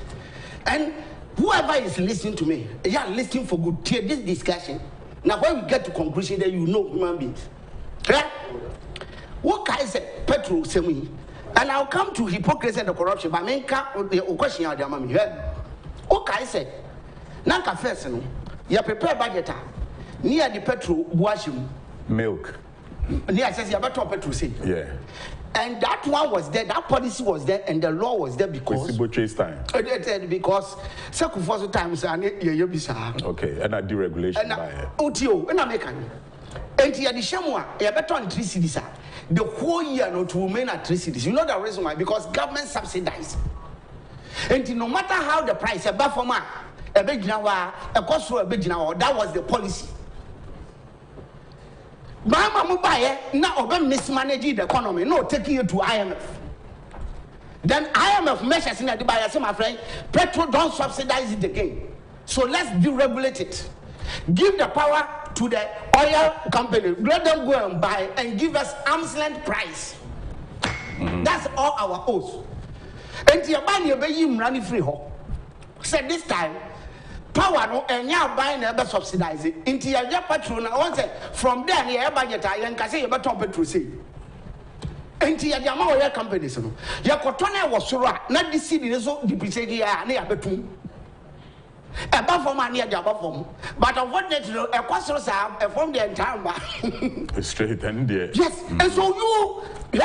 And whoever is listening to me, you are listening for good. Hear this discussion. Now when we get to conclusion, then you know human beings. Right? What can I say? Petrol say me. And I'll come to hypocrisy and the corruption. But I the question out there, mommy. What can I say? Nanka first, no. You prepare budget. Near the petrol, washing milk. Near says you better petrol say. Yeah. And that one was there, that policy was there, and the law was there because time. Because second times and okay, and I deregulation. And I make and the Shamwa, you better on 3 cities. The whole year not to remain at 3 cities. You know the reason why? Because government subsidized. And no matter how the price, a buffer a big now, a cost for a big now, that was the policy. Mama buy now mismanaging the economy, no taking you to IMF. Then IMF measures in the buyer, I say my friend, petrol don't subsidize it again. So let's deregulate it. Give the power to the oil company. Let them go and buy and give us arm's length price. That's all our oaths. And you buy your baby running free ho. Said this time, power no and you buy never subsidize it. Into your petrol now once from there your budget I can say you better petrol say. Into your oil companies no. Your cotton was so right. Not this city so depreciated near betum. Above for money at above form. But unfortunately, a question from the entire straight and there. Yes, and so you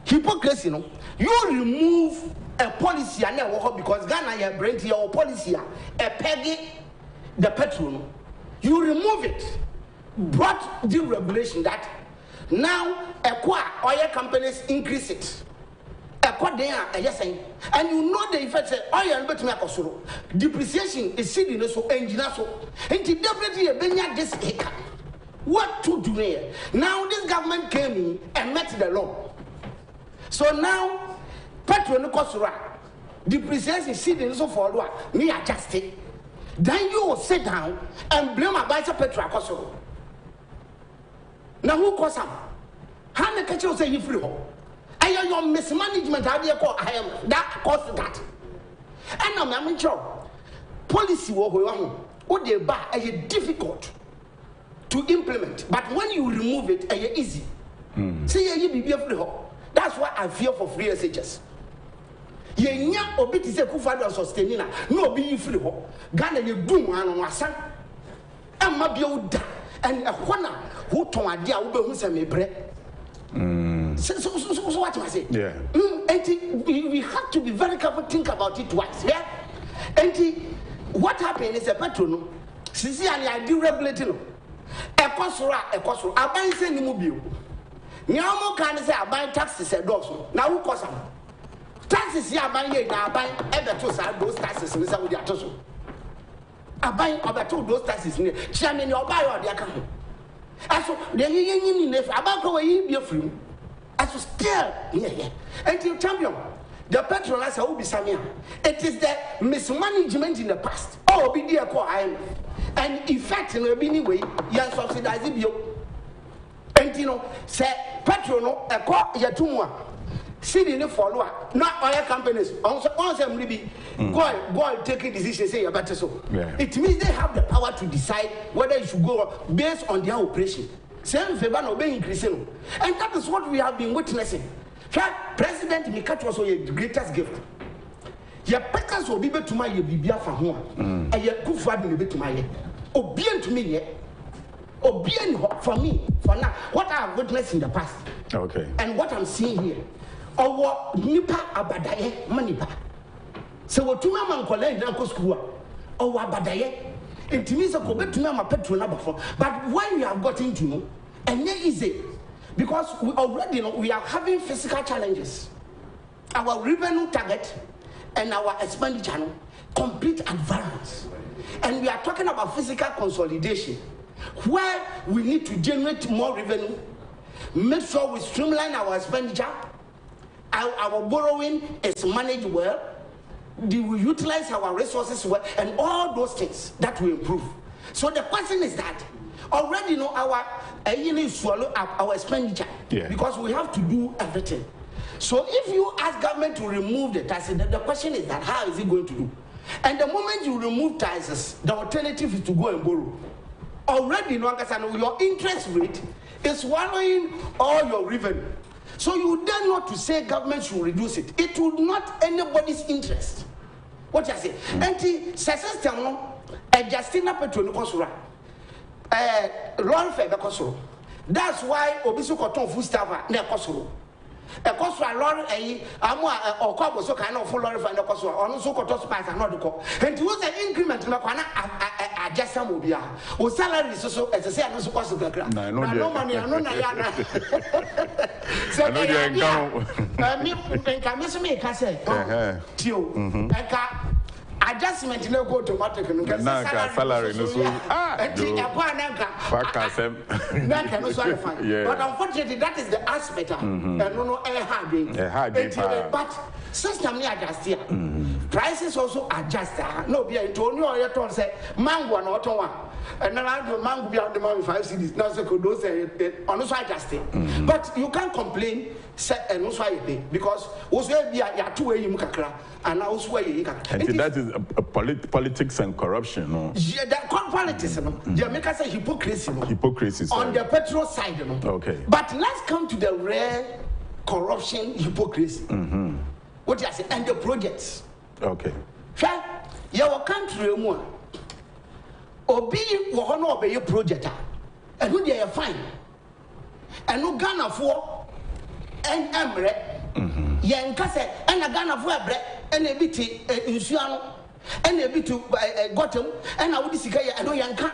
hypocrisy, no, you remove a policy and because Ghana you bring your policy a peggy the petrol. You remove it, brought the regulation that now oil companies increase it. And you know the effect say oil bet me akosoro depreciation is sitting so engine so and definitely this acre. What to do here? Now this government came in and met the law. So now petrol no kosoro depreciation is sitting so for what me adjust it. then you will sit down and blame Abacha Petra Koso. Now who cause him? How many catchers say you free home? I am your mismanagement. How do you call I am that caused that? And I'm in trouble. Policy what they buy is difficult to implement, but when you remove it, it's easy. See, you be free home. That's why I fear for free SHS. Yenya obi ti se akufo-addo sustaining no be free ho Ghana ye dum anu asan emma bia uda and ehona who ton ade a wo be hu se mebre so what I say yeah and we have to be very careful, think about it twice. Yeah, and what happened is a petrol no sisi and I do regulating no ekosoro aban se ni mu bio nyaamo kan say aban taxes e do na who cause am taxes ya ban ye na ban ebeto sa those taxes ni say we dey atoso aban obeto those taxes ni chairman oba yo dey aka ho aso de yin ni nefa aban ko we bi afrim aso still yeah and you champion the petrol as will be samia it is the mismanagement in the past oh be there ko and effect no be ni way yan subsidize bio and you know say petrol no e ko yetumu a city ni follow not oil companies on some be go taking decisions say you better so it means they have the power to decide whether you should go based on their operation same favor no be increasing and that is what we have been witnessing. President Mikati was the greatest gift. Your peckers will be to my bibia for home and your akufo-addo be to my obedient to me obedient for me for now what I have witnessed in the past and what I'm seeing here. Owo nipa abadaye manipa se wotuma man college na ko school owo abadaye intimi se ko betuma ma petrol na bafo but when we have gotten to know and easy because we already know we are having physical challenges. Our revenue target and our expenditure complete advance, and we are talking about physical consolidation where we need to generate more revenue, make sure we streamline our expenditure. Our borrowing is managed well, we utilize our resources well, and all those things that will improve. So the question is that already know our swallow up our expenditure because we have to do everything. So if you ask government to remove the taxes, the question is that how is it going to do? And the moment you remove taxes, the alternative is to go and borrow. Already know your interest rate is swallowing all your revenue. So you dare not to say government should reduce it. It will not anybody's interest. What you say? And the system adjusting up to the that's why Obisu Cotton food staff ne kosoro. E kosoro lorry amu okwa so kind of full lorry for ne kosoro. Onu so koto spice and not ko. And you say increment na kwana adjust am obia. O salary so as say anu so koso kakra. Na no money anu na ya na. So no dey nkan. Me nkan me so me ka say. Tio. Eka adjustment no go automatic no salary no so but unfortunately that is the aspect and no hard but system ni adjust here prices also adjust no be into only oil ton say mango na oton wa and now mango be on the money 5 cedis now so could those say on also adjusting but you can't complain say and also pay because also be ya two way you kakra and now also way and that is politics and corruption no yeah that politics no they make us say hypocrisy no hypocrisy on the petrol side no okay but let's come to the rare corruption hypocrisy what you say and the projects okay sure your country mu obi wo ho no obey project and who they fine and no Ghana for and emre yen ka say and Ghana for ebre and ebiti nsuano and ebitu gotem and na wodi sika and no yanka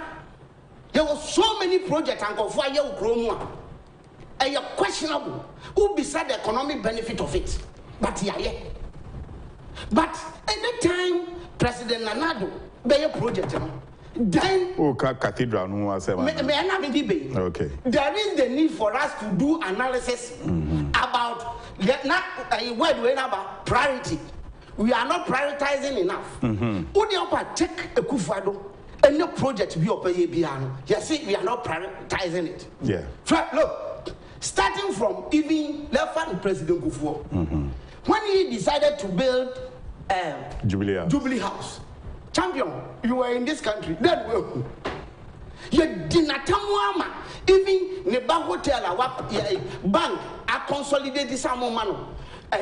there was so many projects and for aye ukromu a questionable who beside the economic benefit of it but but anytime President Nanado be a project then cathedral no was okay there is the need for us to do analysis about not word about priority we are not prioritizing enough. Udiapa take akufo-addo any project be opeye biano. Yes, we are not prioritizing it. Yeah. Look, starting from even left President Kufuor, when he decided to build Jubilee House, champion, you were in this country. Then you did not even Neba Hotel, bank, I consolidated some money.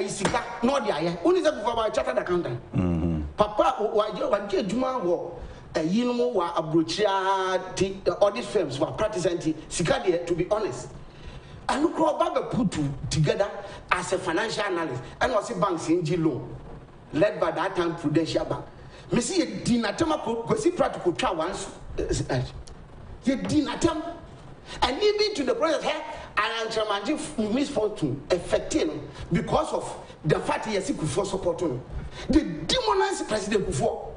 Sika no dia only say for chartered accountant papa wa get juma wo yinumo wa abrochia all these firms were practicing sika there, to be honest, and look baba put together as a financial analyst and was banks in loan led by that time Prudential Bank. Me see dinatema go see practical try once ye dinatem and even to the process here and Antramanji misfortune affecting because of the fact he has Kufuor support him. The demonize President Kufuor.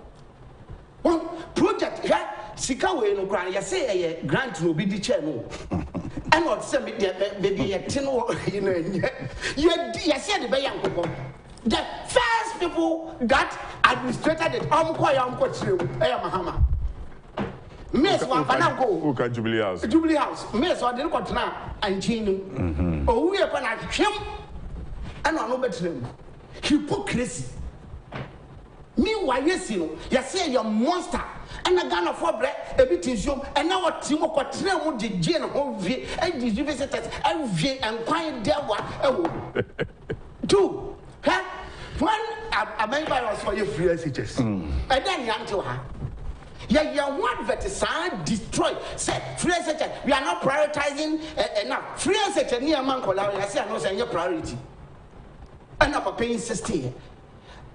One project here, Sikawe no grant, you say a grant no be the chair no. And not send me baby a tin you know, you said the Bayan. The first people that administrated it, Mahama. Miss one go. Jubilee House. Jubilee House. Miss one didn't got now and Gino. Oh, we are going to him and I know better. Hypocrisy. Meanwhile, yes, you know, you say you're a monster and a gun of bread, a bit in show, and now what Timo got trail the Jane of V and the visitors and quiet there one. Two. One, a member was for your free messages. And then young to her. Yeah, one that is destroy. Say, free research, we are not prioritizing enough. Free research near Mankola, I say, I know saying your priority. And up a paying 60.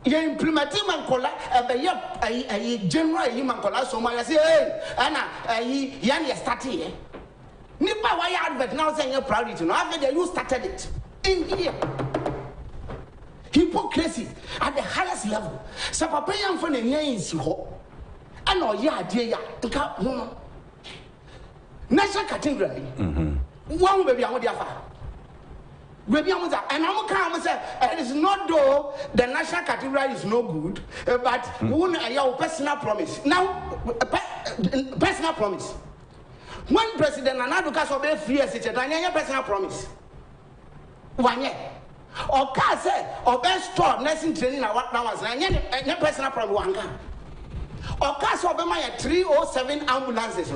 You implementing Mankola, a general Mankola, so I say, hey, Anna, Yan, started here. Nipa, why advert now saying your priority? No, after you started it in here. Hypocrisy at the highest level. So, Papa, I'm from the names you and oh yeah, dear, national category. One baby, I want the affair. Baby, I want that, and I'm going to say it is not though the national category is no good, but one your personal promise. Now, personal promise. When President Nana Dukas obey free as it's a personal promise. 1 year. Or can say or best store nursing training now was a personal promise. Or cast over my 307 ambulances.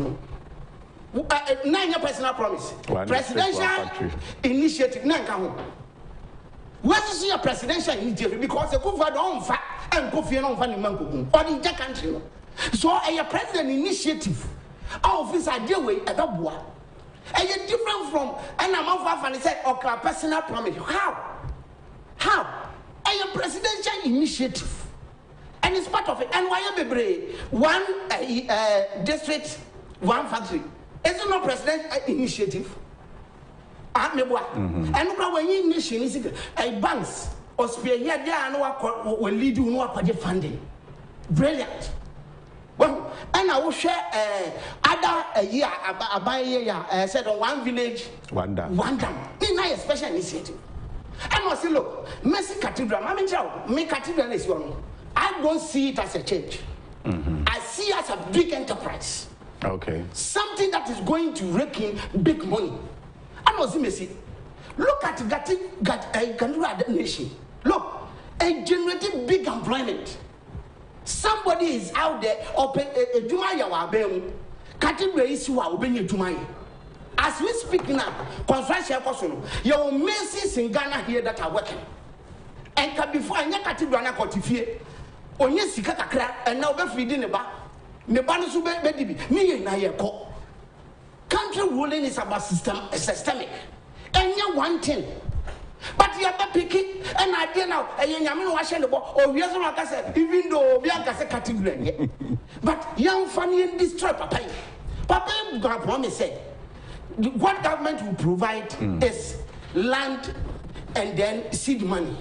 9 personal promise. Presidential initiative. What is your presidential initiative? Because the Kufuor don't fat and Kofi on Fanny Manko or in the country. So a president initiative. Our office I deal with a double. And you're different from and I'm off and said, okay, personal promise. How? A presidential initiative. And it's part of it. And why you be one district, one factory? Is it not presidential initiative? And when you initiate a banks or spear here, they will lead you no funding. Brilliant. Well, and I will share other year about said on one village, one dam. In a special initiative. And I say, look, Messi Cathedral, me cathedral is one. I don't see it as a change. I see it as a big enterprise. Okay. Something that is going to rake in big money. I know Messi. Look at that nation. Look, it generated big employment. Somebody is out there open a Jumaya Wabem. Category is Wabeni Jumaya. As we speak now, construction person, your Messi in Ghana here that are working. And can before I get category na kotifie. Onye sika kakra and now be feeding neba no so be dibi me na ye ko. Country ruling is about systemic. Enya one thing. But you have to pick it and I did now and you know what or we also say even though we are category. But young family in this tribe Papa promise said what government will provide is land and then seed money.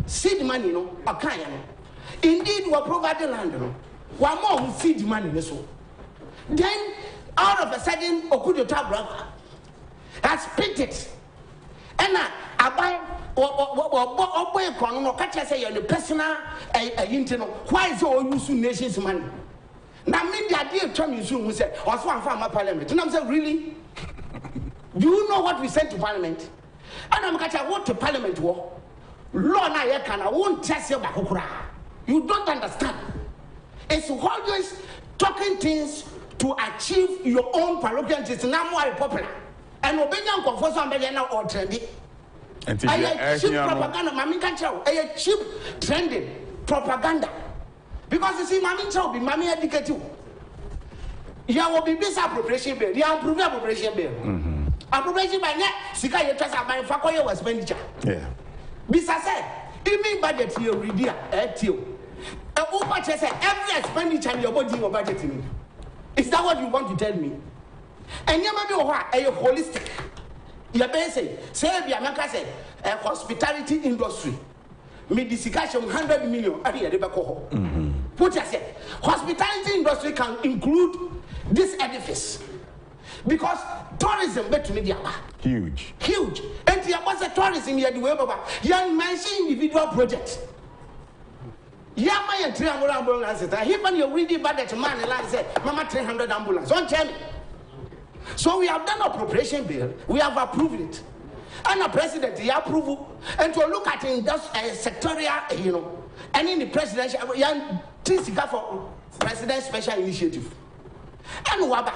Seed money, you know, a kind. Indeed, we provide the land, you know. One more seed money, so. Then, all of a sudden, Okudota brother has picked it. And I buy boy no catch say your personal why is all using nations money? Now media dear Trump you soon say or so I'm parliament. And I'm saying really? Do you know what we sent to parliament? And I'm catching what to parliament war. Law na ye can I won't test you back. You don't understand. It's always talking things to achieve your own parochial interest. Now more popular. And obeying conform somebody now or trendy. I cheap propaganda, Mammy can tell. A cheap trending propaganda. Because you see, Mammy Chow be Mammy educate you. You will be this appropriation bill. You approve appropriation bill. Appropriation by net, Sika, you trust about Fakoya expenditure. Yeah. Bisa said, even budget you read at you. Every expenditure in your body or budgeting. Is that what you want to tell me? And you may be a holistic. You say, hospitality industry. Medication 100 million. What I said, hospitality industry can include this edifice. Because tourism better media huge. And there was a tourism here the way young mention individual projects. My 300 ambulances. Even you read about that man and say, Mama 300 ambulance. Don't tell me. So we have done appropriation bill. We have approved it. And the president, he approved. And to look at in that sectorial, and in the presidential, for president special initiative. And Waba,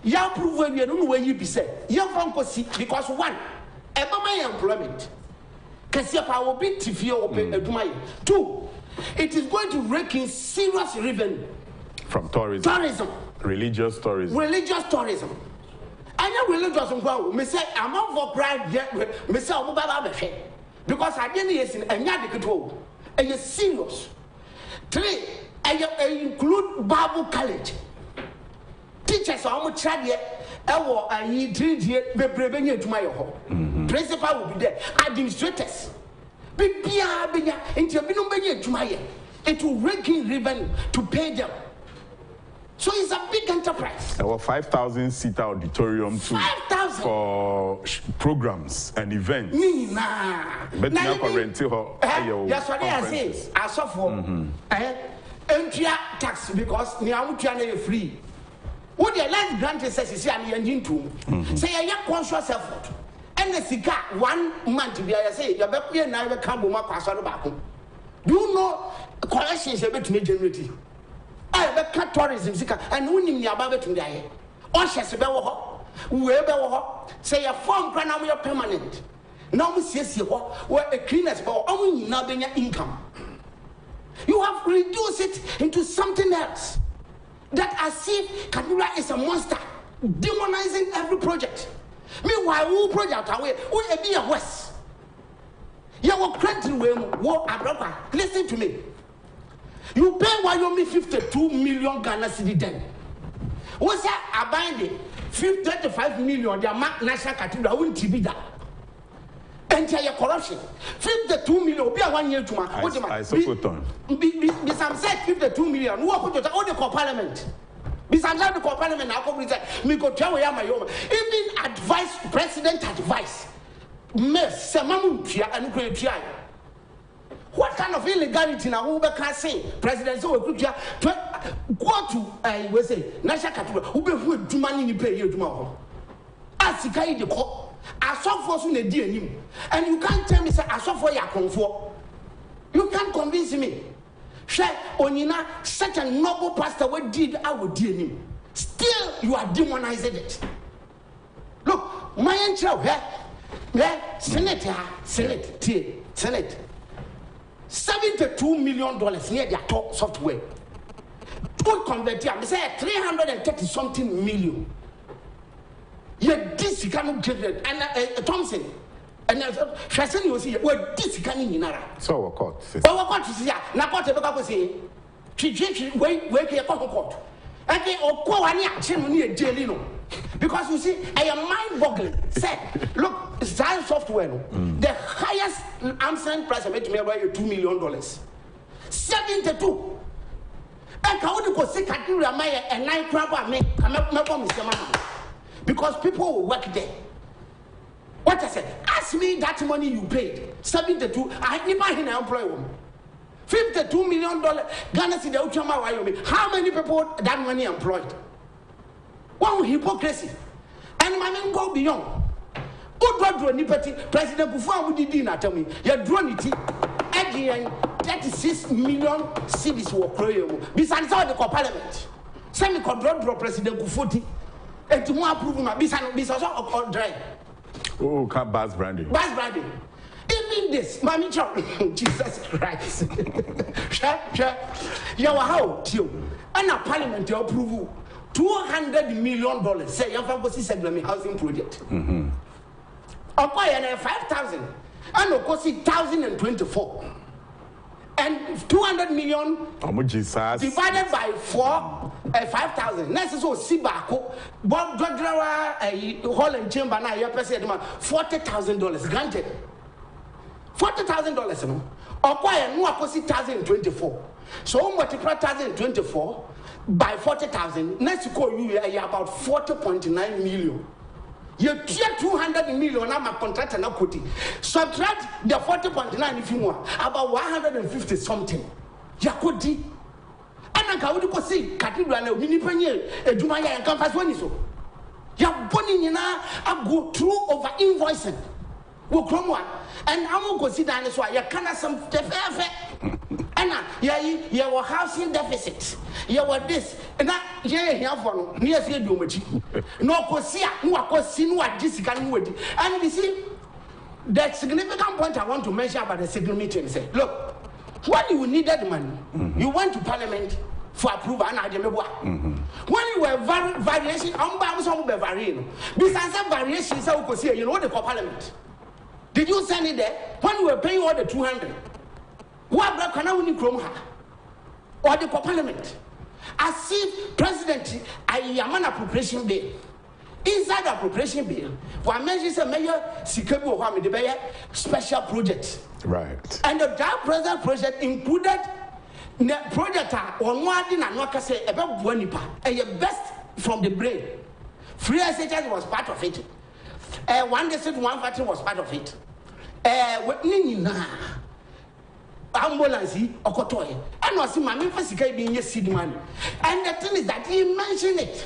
you approve when you don't know where you be said. You have see because one, my employment. Because your power be TV or two. It is going to rake in serious revenue from tourism. Religious tourism. I know religious me say I'm not for pride yet. Me say I'm about because I didn't listen and you control. And you're serious. 3, and you include Bible college. Teachers are almost tried yet. I treat yet be prevenient to my home. Principal will be there. Administrators. It will rake in revenue to pay them. So it's a big enterprise. There were 5,000-seater auditorium too for programs and events. But now that's what I say. I suffer. Entry tax because now we free. What the last grant says I'm engine to say I have conscious effort. And the Sika 1 month be I say, you're back here now, come back. Do you know collections are to me generate? I have a tourism Sika and winning your above to die. Or she's a whoever say a form pranam permanent. Now we see where a cleaners for only not being your income. You have reduced it into something else. That as if Kadura is a monster, demonizing every project. Meanwhile, who project away, who be a West. You will country war abroad. Listen to me. You pay Wyoming 52 million Ghana cedi then. What's that? I bind it 35 million. Their national cathedral wouldn't be that. Entire corruption. 52 million. Be a 1 year to my. I support on. Be some said 52 million. Who are put all the parliament? Besides the parliament, I come with me go tell you my own. Even advice, president advice. Mess, Samamutia and Kutia. What kind of illegality now? Who can say President so go to I will say National Cathedral who be who do money in pay you tomorrow. As you carry the court, I saw for soon a dear and you can't tell me say I saw for your comfort. You can't convince me. Onina, such a noble pastor, what did I would dear him? Still, you are demonizing it. Look, my angel, Senate, $72 million near their top software. Good convert, I say 330 something million. Yet this cannot get it. And Thompson. And Shasen, you see, what this can in Nara. So, what court? Oh, what is here? Now, what to say? She wait here, court. And they all call any action near Jelino. Because you see, I am mind boggling. Say, look, science software, the highest Amazon price I made to me about $2 million. 72. And how do you say, Katuria Maya and 9 crab? Because people will work there. What I said, ask me that money you paid, 72, I never employ one. $52 million Ghana cedi Uchama Wyoming. How many people that money employed? One hypocrisy. And my men go beyond. President Kufuor would dinner tell me, you're drone it again 36 million cities were crying. Besides all the parliament. Semi control President Kufuor and to more approval my besides or dry. Oh, can't Bas Brandy. Bas Brandy. Even this, Mammy Jesus Christ. You are how you and a parliament to approve $200 million. Say, you have a housing project. Acquire 5,000 and of course 1,024 and 200 million divided by 5,000. Next is Sibako, Bob Dodra, a Holland chamber now, your person $40,000 granted. $40,000 acquire no opposite 1,024. So multiply 1,024 by 40,000. Next you call you about 40.9 million. You get 200 million. I'm a contract and equity. Subtract the 40.9 if you want, about 150 something. Yakoti. And I can see Cathedral, Winnipenny, a Jumaya and Campus one is so. You're burning in a go through over invoicing. Will come one. And I won't go sit down this way. You can't some and you were housing deficit. You were this. And that, yeah, for near see do much. No, Cosia, who are causing what this can wait. And you see, the significant point I want to mention about the signal meeting say, look, when you needed money, you went to parliament for approval and when you were variation, I'm bound some varying. Besides variation, so Cosia, you know the parliament. Did you send it there? When you were paying all the 200, what can I win or the parliament? I see President, I am an appropriation bill. Inside the appropriation bill, for mentions a major Sikabu Hamid, the special project. Right. And the draft president project included the project on one thing and not say about Buenipa, and your best from the brain. Free SHS was part of it. One district, one factory was part of it. Ambulance, Okotoy, and was in my Memphis being yes, seed money. And the thing is that he mentioned it.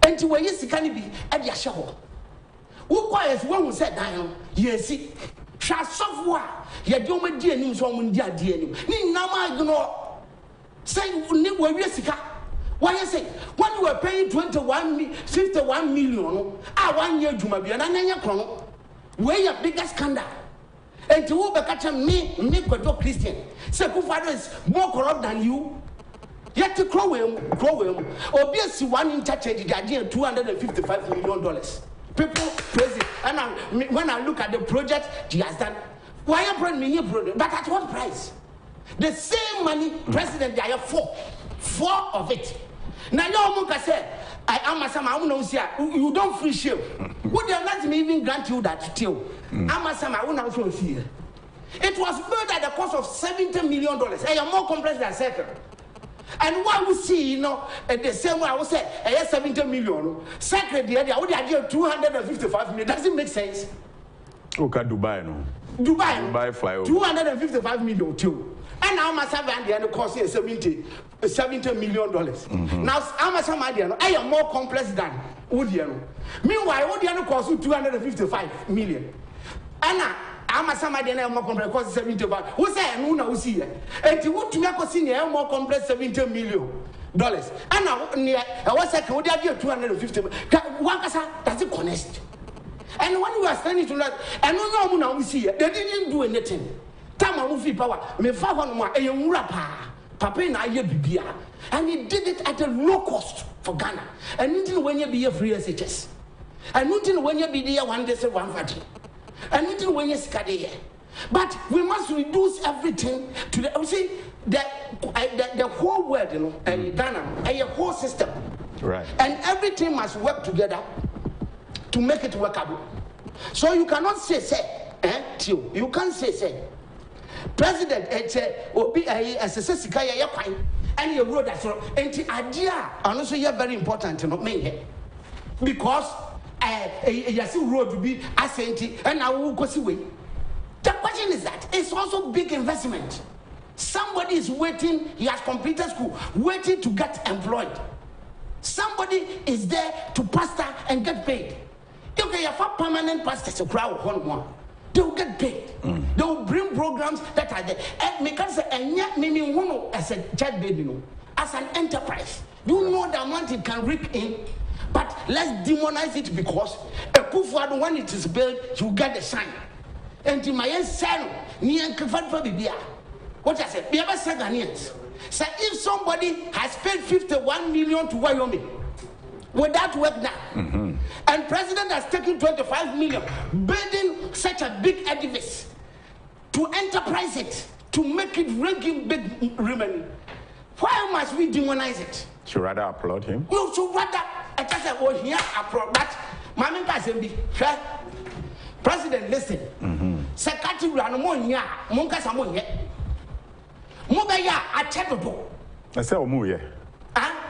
And to where yes, he can be at your show. Who quiets one who said, yes, shall software, yet you may dear news on dear dear. Nama, you know, say, where Jessica. Why you say when you were paying 51 million, 1 year Jumabi and Ananya Chrono, where your biggest scandal? And to overcatch me, Christian, say who father is more corrupt than you. Yet to crow him, or be a one in touch the idea of $255 million. People praise it. And when I look at the project, he has done. Why are bringing me a project? But at what price? The same money, President, there are four of it. Now, you say, I am a Sama, you don't free shield. Would you let me even grant you that still? I'm a Sama, I will not see it. It was built at the cost of $70 million. I am more complex than second. And what we see, you know, the same way I would say, I have 70 million. Second, the idea 255 million. Does it make sense? Okay, Dubai, no. Dubai flyover. 255 million too. And now my Savandian cost is $70 million. Now I'm a Samadian. I am more complex than Udiano. Meanwhile, Udiano costs you 255 million. Anna, I'm a Samadian more complex cost 75. Who say Nuna who see it? And to what to make a senior more complex $70 million. And now I was like, would I give 250? Does it connect? And when we are standing to that, and no one we see it, they didn't do anything. Tama movie power, me father no more, a young rapper, Papa na ye bibia, and he did it at a low cost for Ghana. And nothing when you be a free SHS, and nothing when you be there 1 day, 1 party, and nothing when you scare. But we must reduce everything to the. You see, the whole world, you know, Ghana, a whole system, right? And everything must work together to make it workable. So you cannot say, you can't say. President, and you wrote that so, and the idea, and also you're very important to me here, because yasi road to be ascenti and now we'll go see way. The question is that it's also big investment. Somebody is waiting, he has completed school, waiting to get employed. Somebody is there to pastor and get paid. If they have permanent pastors to crowd one, they will get paid. They will bring programs that are there. And because as a child baby, as an enterprise, you know the amount it can rake in. But let's demonize it because a akufo-addo, when it is built, you get the sign. And in my son, what I said, we ever said Ghanaians. So if somebody has paid 51 million to Wyoming, will that work now? And president has taken 25 million, building such a big edifice to enterprise it, to make it ranking big revenue. Why must we demonize it? Should rather applaud him? No, should rather here applaud. But Mami Kasembi, president, listen. Secretary Ranomonia, Monka Samonia. Mobaya, I check the door. I said, Omuye.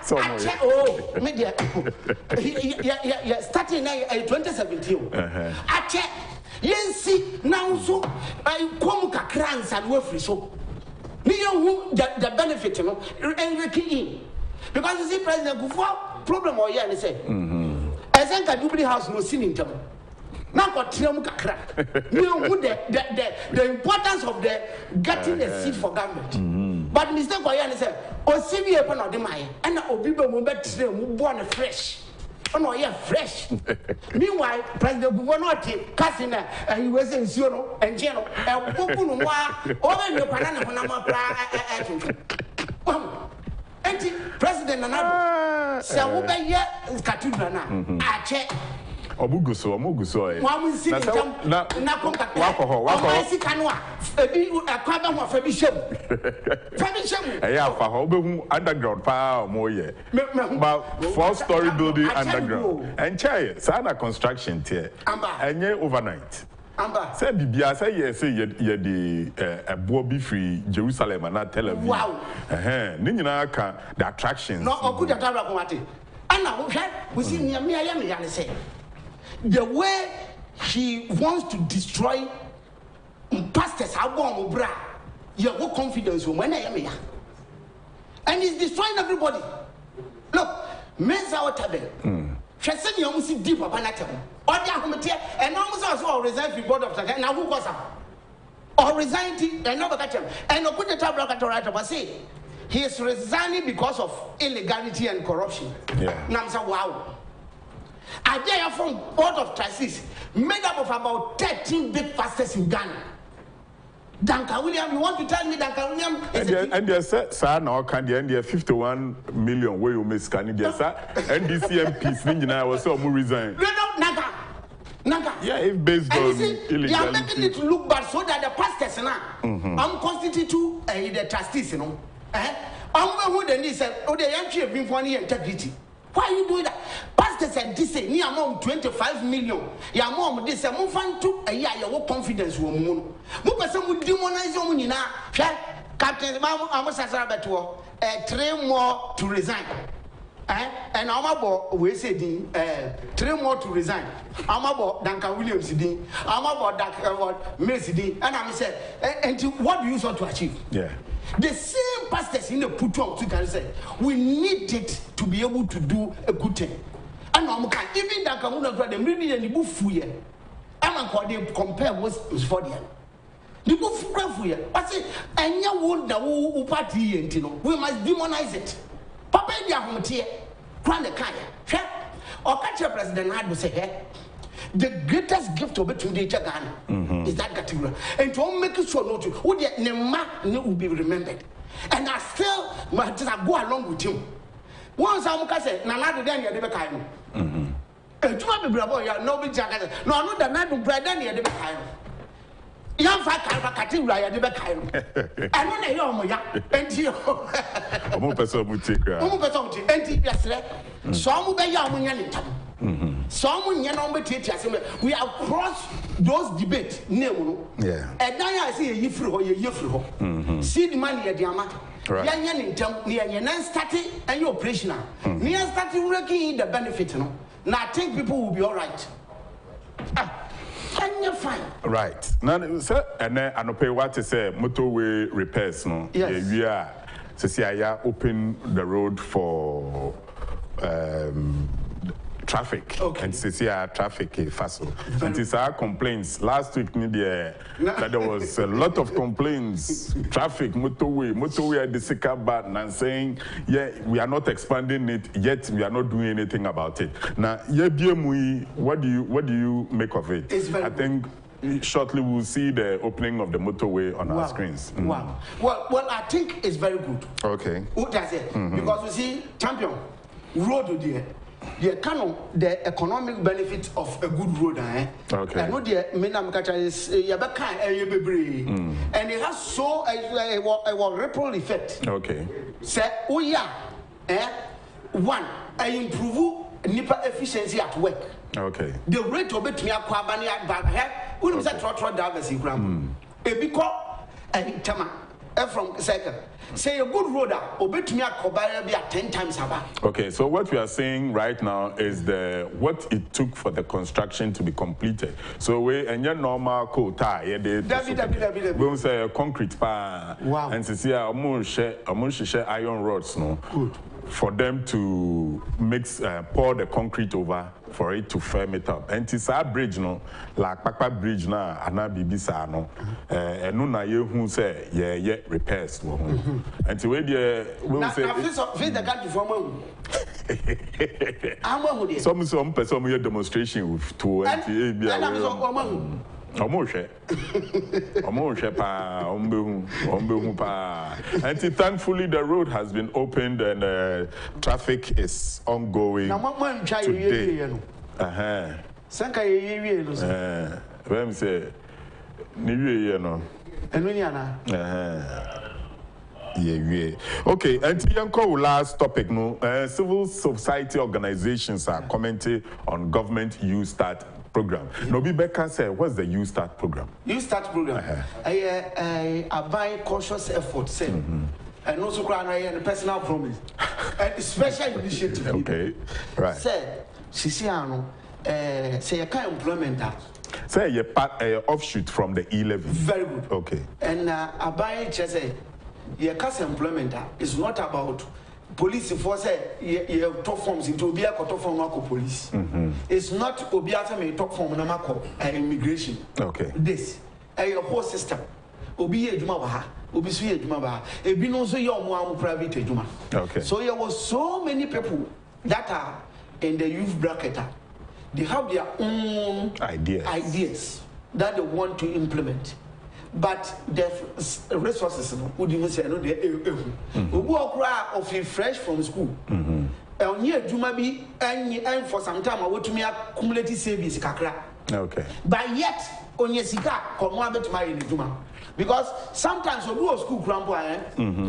So oh, media. Starting in 2017. I check. Yes, see, now so I come crans and work free. So, the benefit, you know, and because you see, President Gufo, problem or yeah, they say, I think a Jubilee House no sin in them. Now, got Triumph. You know, the importance of the getting a seat for government. But Mr. Goyan said, "Oh, see me upon the Maya, and Obibo Mubet born fresh. Oh, no, yeah, fresh." Meanwhile, President Gubernati, Cassina, and he was in Ziono and General, and Pupunua, over your Panama President Anabo. So, Ubaya Catudana, I check. Omuguso. One will see underground power more about 4-story building underground and chair sana construction tier and overnight. Say Bibia say yes, say ye the a Bobby free Jerusalem and not Tel Aviv. Wow. Nina can the attractions. No, or could the and now we see near me. I am say. The way he wants to destroy pastors, you have no confidence when I am here. And he's destroying everybody. Look, Mensa Otabe. She said you almost see deep upon that. And almost also resign from board of Taka. Now who goes up? Or resign and never catch him. And put the tablet at the right of say he is resigning because of illegality and corruption. Yeah. Namsa wow. I dare from board of trustees made up of about 13 big pastors in Ghana. Donkor William, you want to tell me Donkor William is and they said, sir, now can the end 51 million where you miss Canada, sir? NDCMPs, Ninja was so more resign. Naga. Yeah, if based on illegality. They are making it look bad so that the pastors now constitute the trustees, you know. Who then said, oh, they actually have been for any integrity. Why are you doing that? Pastors said this say near mom 25 million. Your mom this say move find to a year your confidence will moon. Move person would demonize your money now. Captain almost as a better 3 more to resign. And I'm about we said 3 more to resign. I'm about Donkor Williams din. I'm about Mercy din. And I'm said, and what do you want to achieve? Yeah. The same pastors in the put up to can say we need it to be able to do a good thing. And I'm even that can not the maybe the book for you. I'm going to compare what's for them. The book for you. I say, and you won't the party and you know we must demonize it. Papa, you are here. Grand Kaya. Or catch your president had to say, hey. The greatest gift of it to the Ghana is that category. And to make it sure not who the Nema will be remembered. And I still must go along with him. Once I'm say, Nana, then you're the kind. And you want to be a boy, you're no big jacket. No, I'm not the night of bread, then you're the kind. Young fat category, you're the kind. I don't know, and you. A more person would take yesterday. Some be young. Someone we have crossed those debates. Yeah. And now I see a yifru. See the money at the ama. Yan in town near your non-static and your operational. Near starting working the benefit. Now I think people will be all right. And you're fine. Right. Now, sir, and then I know what to say. Motorway repairs, no. Yes. We are. So see, I open the road for traffic. Okay. And see, traffic is fast. And it's our complaints last week. That there was a lot of complaints. Traffic, motorway at the Sika bad, and saying, yeah, we are not expanding it yet. We are not doing anything about it. Now, what do you make of it? I think shortly we'll see the opening of the motorway on our screens. Wow. Well, I think it's very good. Okay. What does it? Because we see champion road there. The canon, the economic benefit of a good road, Okay. I know the Minamkacha is and it has so a ripple effect. Okay. Say, oh yeah, one, I improve NIPA efficiency at work. Okay. The rate of it me aquabania bag, who is that trotro divers in gram? A because Tama from second. Say a good roader, obey me a 10 times about. Okay, so what we are saying right now is what it took for the construction to be completed. So we and your normal quota, we say concrete pa. Wow. And to see share iron rods, no. Good. For them to mix, pour the concrete over for it to firm it up. And it's our bridge, no, like Papa Bridge na ana bibisa no. And no na ye who say yeah repairs. And to where we say. Now face the country from Some person we demonstration with to and thankfully the road has been opened and traffic is ongoing today. Let me say, okay, and the last topic, no, civil society organizations are commenting on government You Start program. Nobi Becca said, what's the You Start program? You Start program. I buy cautious effort, say, and also crying a personal promise, and special initiative. Okay, right. Say, Siciano, say a kind of employment that. Say you're part offshoot from the E11. Very good. Okay. And I buy just your cast employment is not about police force you top forms into Obia top form police. It's not Obiata may top form Namako immigration. Okay. This a whole system. Obi Jumabaha, Obi Jumaba, a binoso your private Juma. Okay. So there was so many people that are in the youth bracket. They have their own ideas that they want to implement. But the resources, would you say, no, they walk of fresh from school. And yet, you might be and for some time, I want to make cumulative savings. Okay. But yet, on your cigar, come on, bet my Juma. Because sometimes we do a school grandpa,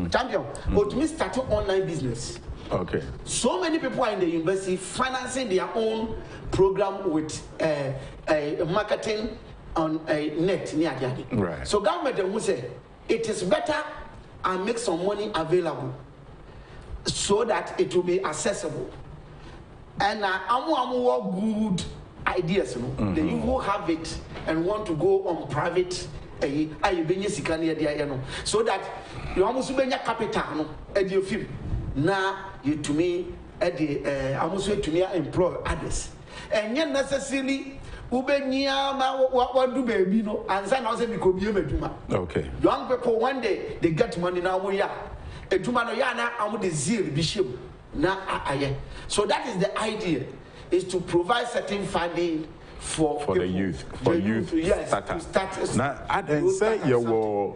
champion, but we start an online business. Okay. So many people are in the university financing their own program with marketing on a net near. Right. So government will say it is better and make some money available so that it will be accessible. And I'm good ideas, the you who have it and want to go on private so that you almost be capital at your film. Now you to me at the almost to me employ others. And yet necessarily what do baby no and sign also because you okay. Young people one day they get money now we are a tumano yana and the zeal bishop now so that is the idea is to provide certain funding for people, the youth yes, startups. Now I say you were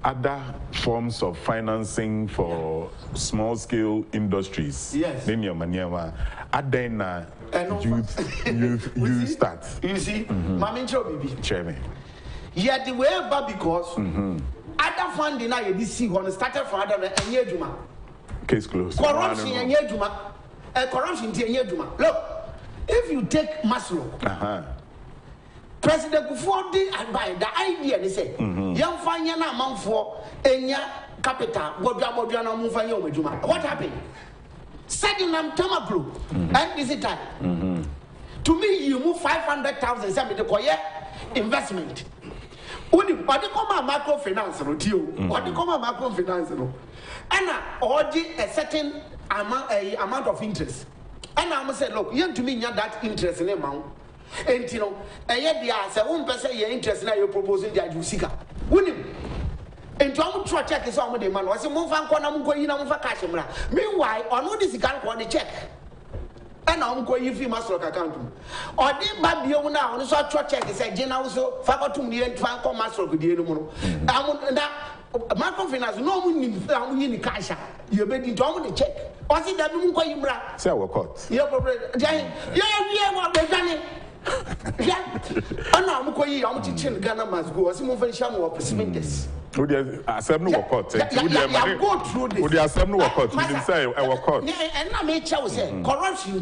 other forms of financing for small scale industries. Yes. Then your maniama adena youth start. You see, Mami Chobibi. Chairman. Yet the way back because other funding I did see when started from other and Yejuma. Case closed. Corruption and Yejuma. Corruption to Yejuma. Look, if you take Maslow. President Kufodi and by the idea they say, young fanya na man for enya capital, Bodra move what happened? Setting them Tamaglu and this time. To me, you move 500,000 some the koye investment. What do come microfinance no deal? What do come microfinance no? And already a certain amount of interest. And I must say, look, you to me that interest in amount. And you know, and yet they are 1% your interest now you're proposing that you seek. Wouldn't and to try check is on the man was a move and going for cash. Meanwhile, on what is account on the check? And I'm going if you must look account. Or did Babio now, so check is a general so Fago to me and Franco Master with the animal. Microfinance, no one in cash. You're betting to the check. Was it that you bra? Say our court. You're probably yeah, and now I'm going to change Ghana must go as a move and sham or persimmons. Would you assemble no court? Would you go through this? Would you assemble no court? You didn't say our court. And I made Chow say corruption.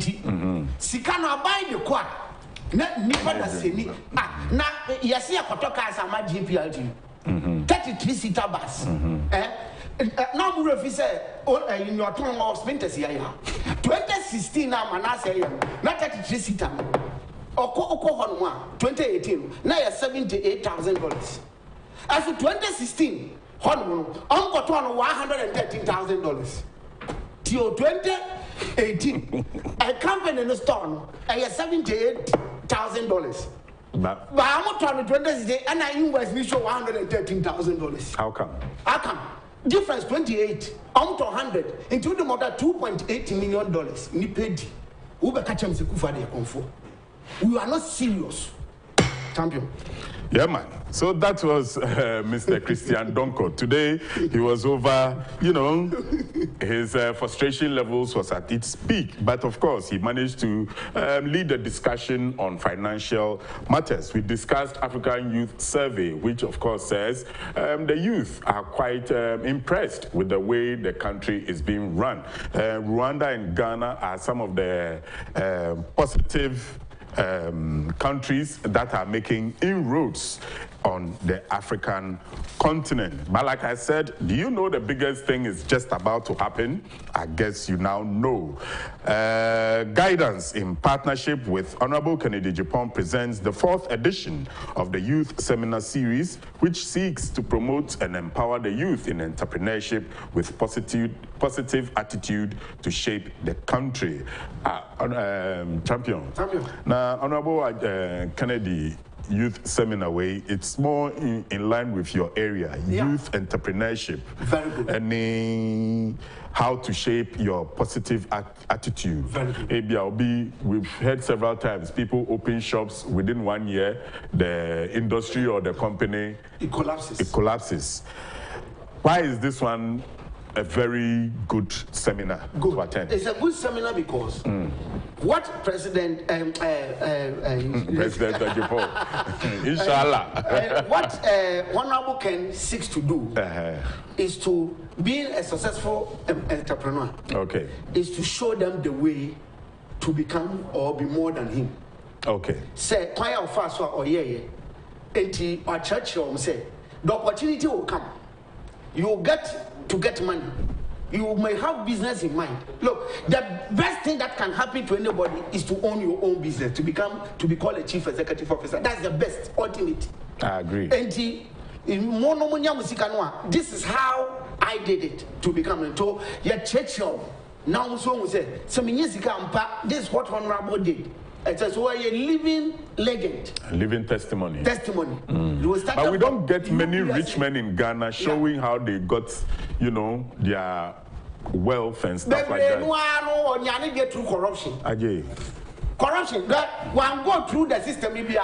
Sikana buy the court. Never the same. Now, yes, I could talk as a GPLG. 33 seater bus. Now, if you say, in your tongue of Spinters, 2016, now, not 33 seater. Oko 2018, now $78,000. As for 2016, Uncle $113,000. Till 2018, a company in the store, $78,000. But I'm trying to 2016, and I invoice me show $113,000. How come? Difference 28, I'm to 100, into the mother $2.8 million. Ni paid. Uber catch him for the comfort. We are not serious, champion. Yeah, man. So that was Mr. Christian Donkor. Today, he was over, you know, his frustration levels was at its peak. But of course, he managed to lead a discussion on financial matters. We discussed African Youth Survey, which of course says the youth are quite impressed with the way the country is being run. Rwanda and Ghana are some of the positive countries that are making inroads on the African continent. But like I said, do you know the biggest thing is just about to happen? I guess you now know. Guidance in partnership with Honorable Kennedy Agyapong presents the 4th edition of the Youth Seminar Series, which seeks to promote and empower the youth in entrepreneurship with positive attitude to shape the country. Champion. Now, Honorable Kennedy Youth Seminar Way, it's more in line with your area, youth entrepreneurship. Very good. And how to shape your positive attitude. Very good. We've heard several times, people open shops within 1 year, the industry or the company, it collapses. Why is this one a very good seminar to attend? It's a good seminar because what President President Agyapong, inshallah, what Honorable Ken seeks to do is to be a successful entrepreneur. Okay. Is to show them the way to become or be more than him. Okay. Say, choir fast or enti or church say the opportunity will come. You will get to get money. You may have business in mind. Look, the best thing that can happen to anybody is to own your own business, to be called a chief executive officer. That's the best, ultimate. I agree. And this is how I did it to become a to your church. Now so say, this is what Honorable did. It says we are a living legend. A living testimony. But we don't get many rich men in Ghana showing how they got, you know, their wealth and stuff like that. No, get through corruption. Ajay. Corruption. That one go through the system. Maybe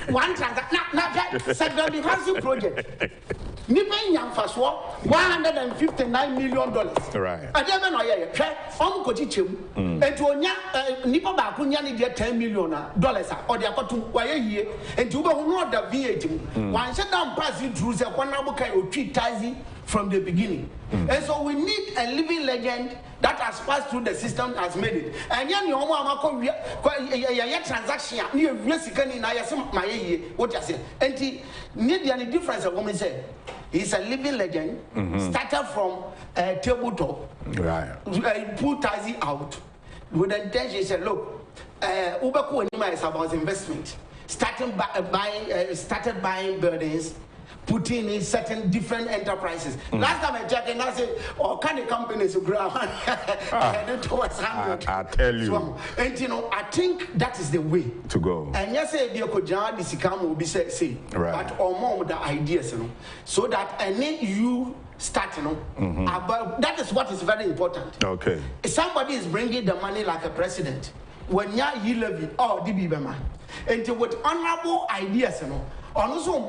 one transaction. Housing project. $159 million. Right. I don't know. And to Nipa Bakunya need $10 million or they are got to wire here and to know the VAT. One shut down passing through the one treat Tazi from the beginning. And so we need a living legend that has passed through the system, has made it. And then you want transaction near Mexican in my what you say. And need any difference of women say. He's a living legend, started from tabletop, right? Pull Tazi out with the intention. He said, look, Ubako Nima is about investment. Started buying buildings, putting in certain different enterprises. Last time I checked, and I said, "Oh, can the companies grow?" I tell you. So, and you know, I think that is the way to go. And yes, the Okojan, the Sikam will be say, but or more with the ideas, you know, so that any you start, you know, about that is what is very important. Okay. If somebody is bringing the money like a president, when you levy or the Bibema, and with honorable ideas, you know. Also,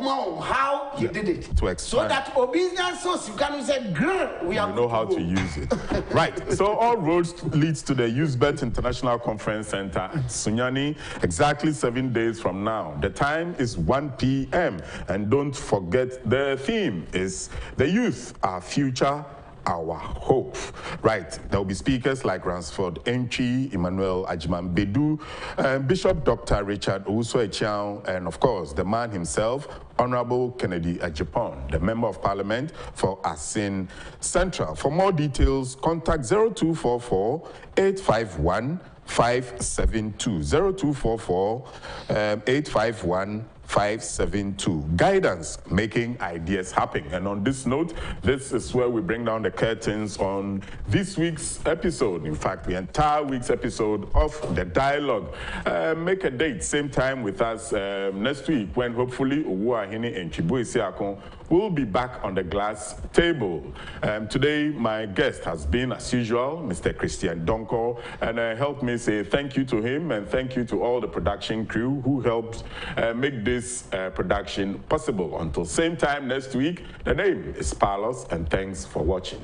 how he did it to expand. So that obedience, so you can say, "Girl, we know how to use it." Right. So all roads leads to the UseBet International Conference Center at Sunyani, exactly 7 days from now. The time is 1 p.m. and don't forget the theme is the youth, our future, our hope. Right, there will be speakers like Ransford Enchi, Emmanuel Agyapong Bedu, Bishop Dr. Richard Owusu-Echiang, and of course the man himself, Honorable Kennedy Agyapong, the Member of Parliament for Asin Central. For more details, contact 0244 851 572 0244 851 572. Guidance, making ideas happen. And on this note, this is where we bring down the curtains on this week's episode. In fact, the entire week's episode of The Dialogue. Make a date, same time with us next week, when hopefully Owuahene and Chibu will be back on the glass table. Today, my guest has been, as usual, Mr. Christian Donkor, and help me say thank you to him and thank you to all the production crew who helped make this production possible. Until same time next week, the name is Palos, and thanks for watching.